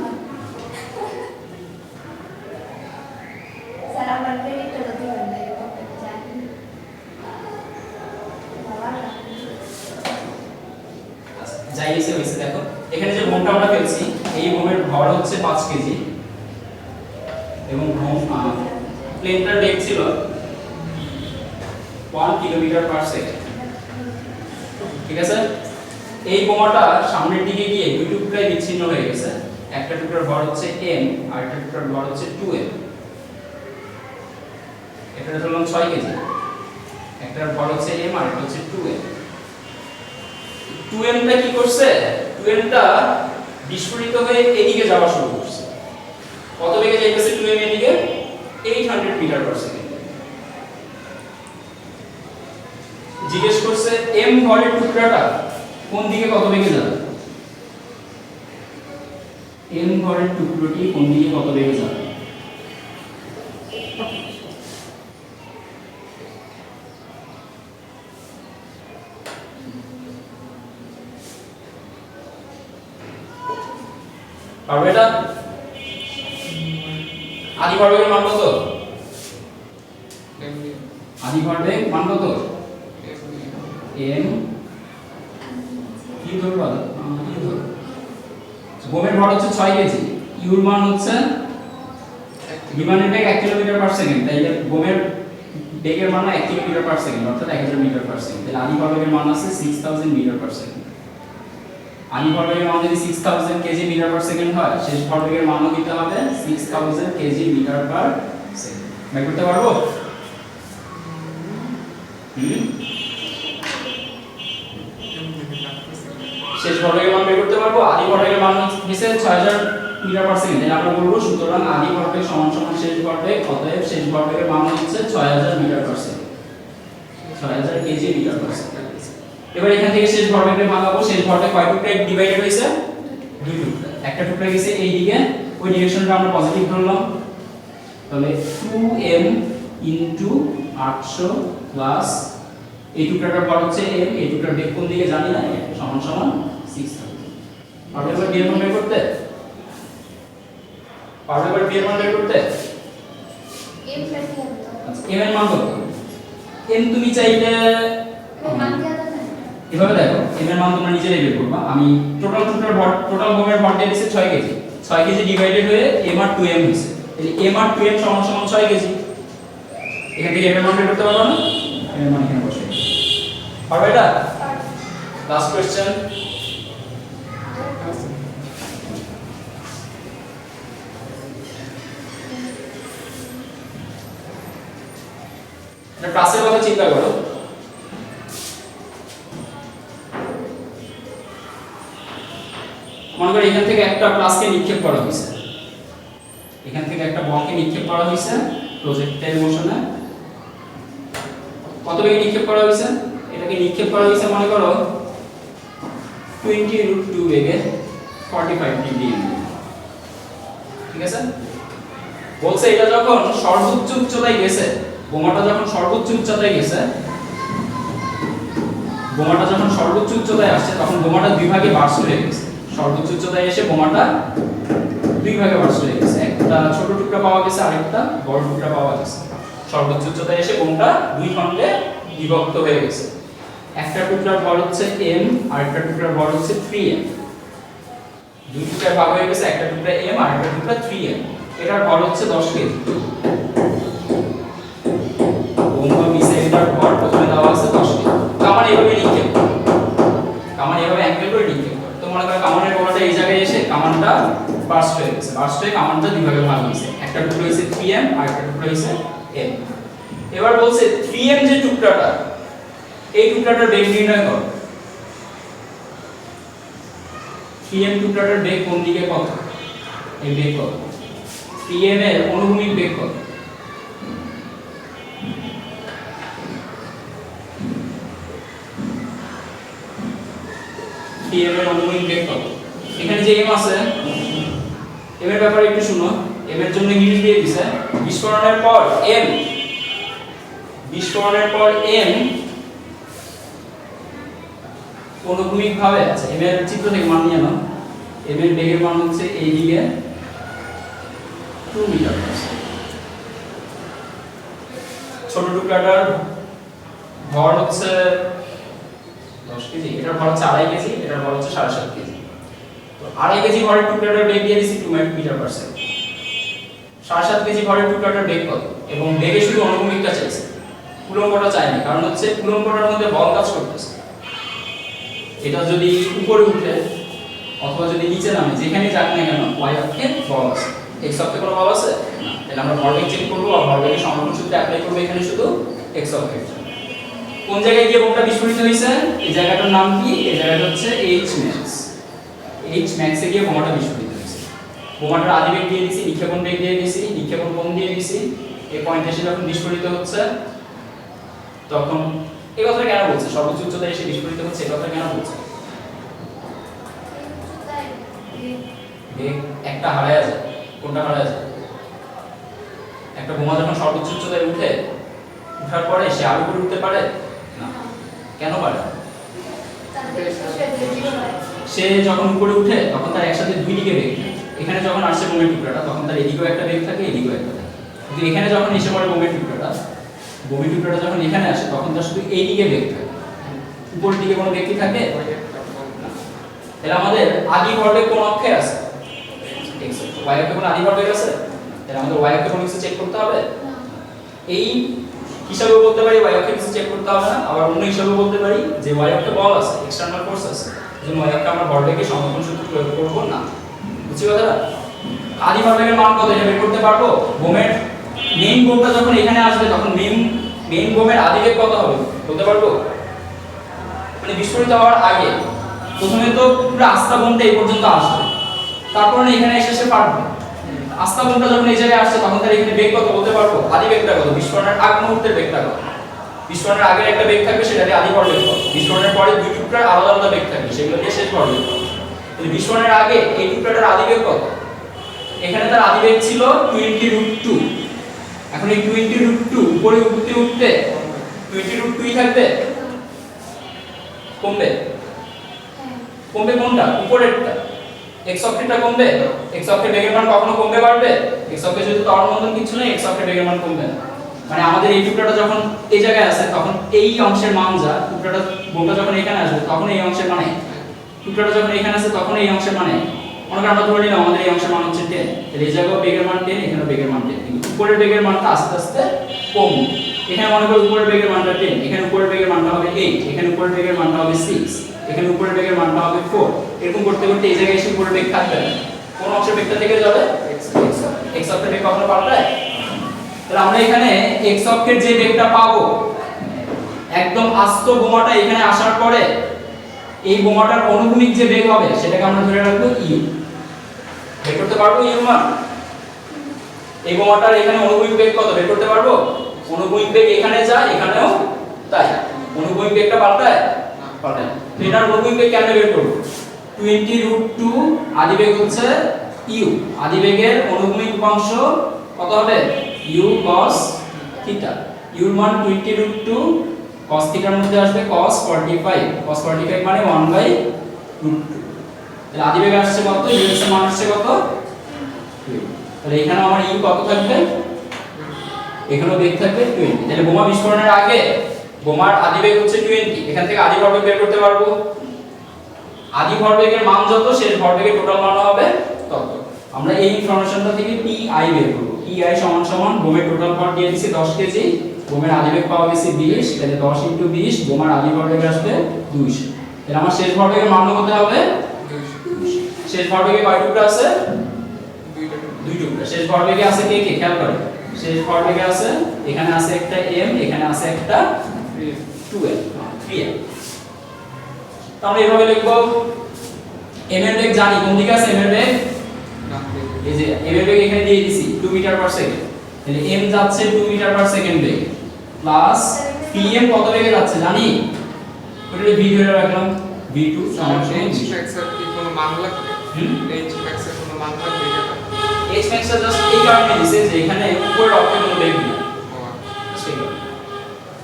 सर আমার পেটে তো দিবেন না এটা জানি যাই এসে হইছে। দেখো এখানে যে বোমটা আমরা ফেলছি, এই বোমের ভর হচ্ছে 5 কেজি এবং প্লেনটার বেগ ছিল 1 কিলোমিটার পার সেকেন্ড। ঠিক আছে, এই বোমাটা সামনের দিকে গিয়ে দুই টুকরায় বিচ্ছিন্ন হয়ে গেছে। একটা টুকরার ভর হচ্ছে m আর একটা টুকরার ভর হচ্ছে 2m। এটা ধরলাম 6 কেজি, একটার ভর হচ্ছে m আর একটা হচ্ছে 2m। 2m টা কি করছে? 2m টা বিস্ফোরিত হয়ে এদিকে যাওয়া শুরু করছে। কত বেগে যাইতেছে 2m এদিকে? 800 মিটার পার সেকেন্ড। জিজ্ঞেস করছে m ভরের টুকরাটা কোন দিকে কত বেগে যাবে? m ভরের টুকরোটি কোন দিকে কত বেগে যাবে? পারবে এটা? আদি ভরবেগের মান কত? আদি ভরবেগ মান কত? m কি ধরবা? বোমের ভর হচ্ছে 6 কেজি, ইউর মান হচ্ছে বিমানের বেগ 1 কিলোমিটার পার সেকেন্ড, তাইলে বোমের বেগের মান 1 কিলোমিটার পার সেকেন্ড অর্থাৎ 1000 মিটার পার সেকেন্ড। তাহলে আদি ভরবেগের মান আছে 6000 মিটার পার সেকেন্ড। আদি ভরবেগের মান যদি 6000 কেজি মিটার পার সেকেন্ড হয়, শেষ ভরবেগের মানও দিতে হবে 6000 কেজি মিটার পার সেকেন্ড। বের করতে পারবো? শেষ ভরবেগের মান বের করতে পারবো। আদি ভরবেগের মান হচ্ছে 6000 মিটার পার সেকেন্ড। তাহলে আমরা বলবো সুতরাং আদি ভরবেগ সমান সমান শেষ ভরবেগ, অতএব শেষ ভরবেগের মান হচ্ছে 6000 meter per second, 6000 KG meter per second. এবার এখান থেকে শেষ ভরবেগের ভাঙাবো। শেষ ভরবেগ কয় টুকরায় ডিভাইডেড হইছে? দুই টুকরা। একটা টুকরা গেছে এই দিকে, ওই ডিরেকশনটা আমরা পজিটিভ ধরলাম। তাহলে 2m ইনটু 800 প্লাস এই টুকরাটার ভর হচ্ছে m, এই টুকরার বেগ কোন দিকে জানি না, সমান সমান 6000। পারবে এবার d এর মান বের করতে? পারবে এবার d এর মান বের করতে? m প্লাস আচ্ছা, m এর মান কত? m তুমি চাইলে মান কি আদা না এভাবে দেখো, m এর মান তোমরা নিজেরাই বের করবা। আমি টোটাল টুকরার ভর, টোটাল বোমের ভর দিয়ে দিয়েছি 6 কেজি। 6 কেজি ডিভাইডেড হয়ে m আর 2m হইছে। তাহলে m আর 2m সমান সমান 6 কেজি। এখান থেকে m এর মান বের করতে পারবা না? m এর মান এখানে বসাই। পারবে এটা? Last question. এটা প্লাসের কথা চিন্তা করো। মনে করো এখান থেকে একটা প্লাসকে নিক্ষেপ করা হয়েছে, এখান থেকে একটা বলকে নিক্ষেপ করা হয়েছে প্রজেক্টাইল মোশনে। কত বেগে নিক্ষেপ করা হয়েছে? এটাকে নিক্ষেপ করা হয়েছে মনে করো 20√2 বেগে 45 ডিগ্রি। ঠিক আছে, বলছে এটা যখন সর্বোচ্চ উচ্চতায় গেছে, বোমাটা যখন সর্বোচ্চ উচ্চতায় গেছে, বোমাটা যখন সর্বোচ্চ উচ্চতায় আসছে তখন বোমাটা দুই ভাগে বার্স্ট হয়ে গেছে। সর্বোচ্চ উচ্চতায় এসে বোমাটা দুই ভাগে বার্স্ট হয়ে গেছে, একটা ছোট টুকরা পাওয়া গেছে আর একটা বড় টুকরা পাওয়া গেছে। সর্বোচ্চ উচ্চতায় এসে বোমটা দুই খণ্ডে বিভক্ত হয়ে গেছে। একটা টুকরার ভর হচ্ছে m আর একটা টুকরার ভর হচ্ছে 3m। দুই টুকরায় ভাগ হয়ে গেছে, একটা টুকরা m আর একটা টুকরা 3m। এটার ভর হচ্ছে 10 কেজি। বোমা মিসাইলটার ভর প্রথমে দেওয়া আছে 10 কেজি। কামান এইভাবে নিক্ষেপ করে, কামান এইভাবে অ্যাঙ্গেল করে নিক্ষেপ করে। তো মনে করো কামানের গোলাটা এই জায়গায় এসে কামানটা বার্স্ট হয়ে গেছে, বার্স্ট হয়ে কামানটা দুই ভাগে ভাগ হয়েছে, একটা টুকরা হইছে 3m আর একটা টুকরা হইছে m। এবার বলছে 3m যে টুকরাটা, এই টুকরাটার বেগ নির্ণয় করো। 3m টুকরাটার বেগ কোন দিকে কত? এই বেগ কত? 3m এর অনুভূমিক বেগ কত? m এর অনুভূমিক বেগ কত? এখানে যে m আছে, m এর ব্যাপারে একটু শুনো। m এর জন্য ইংলিশ দিয়ে দিছে বিস্ফোরণের পর m, বিস্ফোরণের পর m অনুভূমিক ভাবে আছে। m এর চিত্র থেকে মান নিয়ে নাও। m এর বেগের মান হচ্ছে এই দিকে 2 মিটার। ছোট টুকরাটার ভর হচ্ছে 10 কেজি, এটার ভর হচ্ছে 2.5 কেজি, এটার ভর হচ্ছে 7.5 কেজি। তো 2.5 কেজি ভরের টুকরাটার বেগ দিয়ে দিছি 2 মিটার পার সেকেন্ড। 7.5 কেজি ভরের টুকরাটার বেগ কত? এবং বেগে শুধু অনুভূমিকটা চাইছে, কুলম্বটা চাইনি, কারণ হচ্ছে কুলম্বটার মধ্যে বল কাজ করতেছে। এটা যদি উপরে উঠে অথবা যদি নিচে নামে, যেখানে যাক না কেন y অক্ষে বল আছে, x অক্ষে কোনো বল আছে না। তাহলে আমরা ভরবেগ চেক করব আর ভরবেগের সংরক্ষণ সূত্র অ্যাপ্লাই করব এখানে শুধু x অক্ষের জন্য। কোন জায়গায় গিয়ে বোমটা বিস্ফোরিত হয়েছে? এই জায়গাটার নাম কি? এই জায়গাটা হচ্ছে h max। h max এ গিয়ে বোমাটা বিস্ফোরিত হয়েছে। বোমাটার আদি বেগ দিয়ে দিয়েছি, নিক্ষেপণ বেগ দিয়ে দিয়েছি, নিক্ষেপণ কোণ দিয়ে দিয়েছি। এই পয়েন্টে এসে যখন বিস্ফোরিত হচ্ছে তখন এই কথাটা কেন বলছে? সর্বোচ্চ উচ্চতায় এসে বিস্ফোরিত হচ্ছে, এই কথা কেন বলছে? বেগ একটা হারায় যায়। কোনটা হারায় যায়? একটা বোমা যখন সর্বোচ্চ উচ্চতায় উঠে, উঠার পরে সে আর উপরে উঠতে পারে না। কেন পারে? সে যখন উপরে উঠে তখন তার একসাথে দুই দিকে বেগ থাকে। এখানে যখন আসছে বোমের টুকরাটা তখন তার এদিকেও একটা বেগ থাকে, এদিকেও একটা থাকে। কিন্তু এখানে যখন এসে পড়ে বোমের টুকরাটা যখন এখানে আসে তখন তার শুধু এই দিকে বেগ থাকে, উপরের দিকে কোনো বেগ কি থাকে? তাহলে আমাদের আদি ভরবেগ কোন অক্ষে আছে? x অক্ষে। y অক্ষে কোন আদি ভরবেগ আছে? তাহলে আমাদের y অক্ষে কোন কিছু চেক করতে হবে? এই হিসাবে বলতে পারি y অক্ষে কিছু চেক করতে হবে না। আবার অন্য হিসাবে বলতে পারি যে y অক্ষে বল আছে, এক্সটারনাল ফোর্স আছে, এজন্য y অক্ষে আমরা ভরবেগের সংরক্ষণ সূত্র প্রয়োগ করব না। বুঝছি কথাটা? আদি ভরবেগের মান কত এটা বের করতে পারবো? বোমের মেইন বোমটা যখন এখানে আসবে তখন মেইন বোমের আদি বেগ কত হবে বলতে পারবো? মানে বিস্ফোরিত হওয়ার আগে প্রথমে তো পুরো আস্থা বোমটা এই পর্যন্ত আসবে, তারপর এখানে এসে ফাটবে। আস্থা বোমটা যখন এই জায়গায় আসছে তখন তার এখানে বেগ কত বলতে পারবো? আদি বেগটা কত? বিস্ফোরণের আগ মুহূর্তের বেগটা কত? বিস্ফোরণের আগে একটা বেগ থাকবে, সেটাকে আদি ভরবেগ কত? বিস্ফোরণের পরে দুই টুকরার আলাদা আলাদা বেগ থাকবে, সেগুলো দিয়ে শেষ ভরবেগ কত? তাহলে বিস্ফোরণের আগে এই টুকরাটার আদি বেগ কত? এখানে তার আদি বেগ ছিল 20√2। এখন এই 20√2 উপরে উঠতে উঠতে 20√2 থাকবে, কমবে। কমবে কোনটা? উপরেরটা। x অক্ষেরটা কমবে। x অক্ষের বেগের মান কখনো কমবে বাড়বে? x অক্ষে যেহেতু ত্বরণ বন্ধন কিছু নেই, x অক্ষের বেগের মান কমবে না। মানে আমাদের এই টুকরাটা যখন এই জায়গায় আছে তখন এই অংশের মান যা, টুকরাটা বোমটা যখন এখানে আসবে তখন এই অংশের মানে, টুকরাটা যখন এখানে আছে তখন এই অংশের মানে, মনে করি আমরা ধরে নিলাম আমাদের এই অংশের মান হচ্ছে 10, তাহলে এই জায়গায় বেগের মান 10, এখানে বেগের মান 10, কিন্তু উপরের বেগের মানটা আস্তে আস্তে কমবে। এখানে মনে করি উপরের বেগের মানটা 10, এখানে উপরের বেগের মানটা হবে 8, এখানে উপরের বেগের মানটা হবে 6, এখানে উপরের বেগের মানটা হবে 4। এরকম করতে করতে এই জায়গায় এসে উপরের বেগ থাকবে না। কোন অংশের বেগটা থেকে যাবে? x অক্ষের বেগ কখনো পাল্টায়? তাহলে আমরা এখানে x অক্ষের যে বেগটা পাবো একদম আস্ত বোমাটা এখানে আসার পরে এই বোমাটার অনুভূমিক যে বেগ হবে সেটাকে আমরা ধরে রাখবো ইউ। বের করতে পারবো ইউ মান? এই বোমাটার এখানে অনুভূমিক বেগ কত বের করতে পারবো? অনুভূমিক বেগ এখানে যায় এখানেও তাই। অনুভূমিক বেগটা পাল্টায়? পাল্টায়। তো এটার অনুভূমিক বেগ কেমনে বের করব? 20√2 আদিবেগ হচ্ছে ইউ। আদিবেগের অনুভূমিক উপাংশ কত হবে? You cos theta. ইউর মান 20√2 cos থিটার মধ্যে আসবে cos 45। cos 45 মানে 1/√2। তাহলে আদিবেগ আসছে কত? ইউ এর মান আসছে কত? 2। তাহলে এখানে আমার ইউ কত থাকবে? এখানেও বেগ থাকবে 20। তাহলে বোমা বিস্ফোরণের আগে বোমার আদিবেগ হচ্ছে 20। এখান থেকে আদি ভরবেগ বের করতে পারবো। আদি ভরবেগের মান যত শেষ ভরবেগের টোটাল মান হবে তত। আমরা এই ইনফরমেশনটা থেকে পিআই বের করব। পিআই সমান সমান বোমের টোটাল ভর দিয়ে দিছি 10 কেজি, বোমের আদিবেগ পাওয়া গেছে 20, তাহলে 10 * 20 বোমার আদি ভরবেগ আসবে 200। তাহলে আমার শেষ ভরবেগের মান কত হবে? 200। শেষ ভরবেগে কয় টুকরা আছে? দুই টুকরা। শেষ ভরবেগে আছে কে কে খেয়াল করেন। শেষ ভরবেগে আছে এখানে আছে একটা m, এখানে আছে একটা 2m, 3m। আমরা এইভাবে লিখব m এর বেগ জানি কোন দিকে আছে m এর বেগ? এই যে m এর বেগ এখানে দিয়ে দিছি 2 মিটার পার সেকেন্ড। তাহলে m যাচ্ছে 2 মিটার পার সেকেন্ড বেগ প্লাস pm কত বেগে যাচ্ছে জানি? ওটা v ধরে রাখলাম v2 সমান h max এর কি কোনো মান লাগবে? h max এর কোনো মান লাগবে এটা? h max টা জাস্ট এই কারণে দিছে যে এখানে উপরের অক্ষে কোনো বেগ নেই।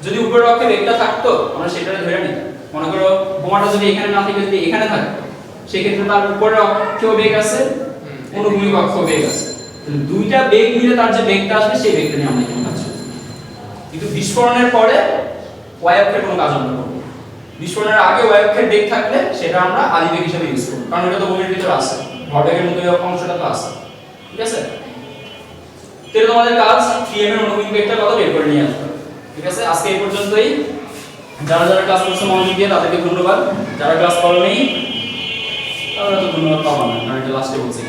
যদি উপরের অক্ষে বেগটা থাকতো আমরা সেটা ধরে নিতাম। মনে করো বোমাটা যদি এখানে না থেকে যদি এখানে থাকতো সেক্ষেত্রে তার উপরের অক্ষেও বেগ আছে, অনুভূমিক অক্ষেও বেগ আছে। তাহলে দুইটা বেগ মিলে তার যে বেগটা আসবে সেই বেগটা নিয়ে আমরা এখানে কাজ করব। কিন্তু বিস্ফোরণের পরে y অক্ষের কোনো কাজ আমরা করব না। বিস্ফোরণের আগে y অক্ষের বেগ থাকলে সেটা আমরা আদি বেগ হিসেবে ইউজ করব, কারণ এটা তো বোমের ভিতরে আছে, ভরবেগের মতো এই অংশটা তো আছে। ঠিক আছে? তাহলে তোমাদের কাজ 3m এর অনুভূমিক বেগটা কত বের করে নিয়ে আসবে। ঠিক আছে? আজকে এই পর্যন্তই। যারা যারা ক্লাস করছে মনোযোগ দিয়ে তাদেরকে ধন্যবাদ। যারা ক্লাস করোনি তারা তো ধন্যবাদ পাবো না, কারণ এটা লাস্টে বলছি।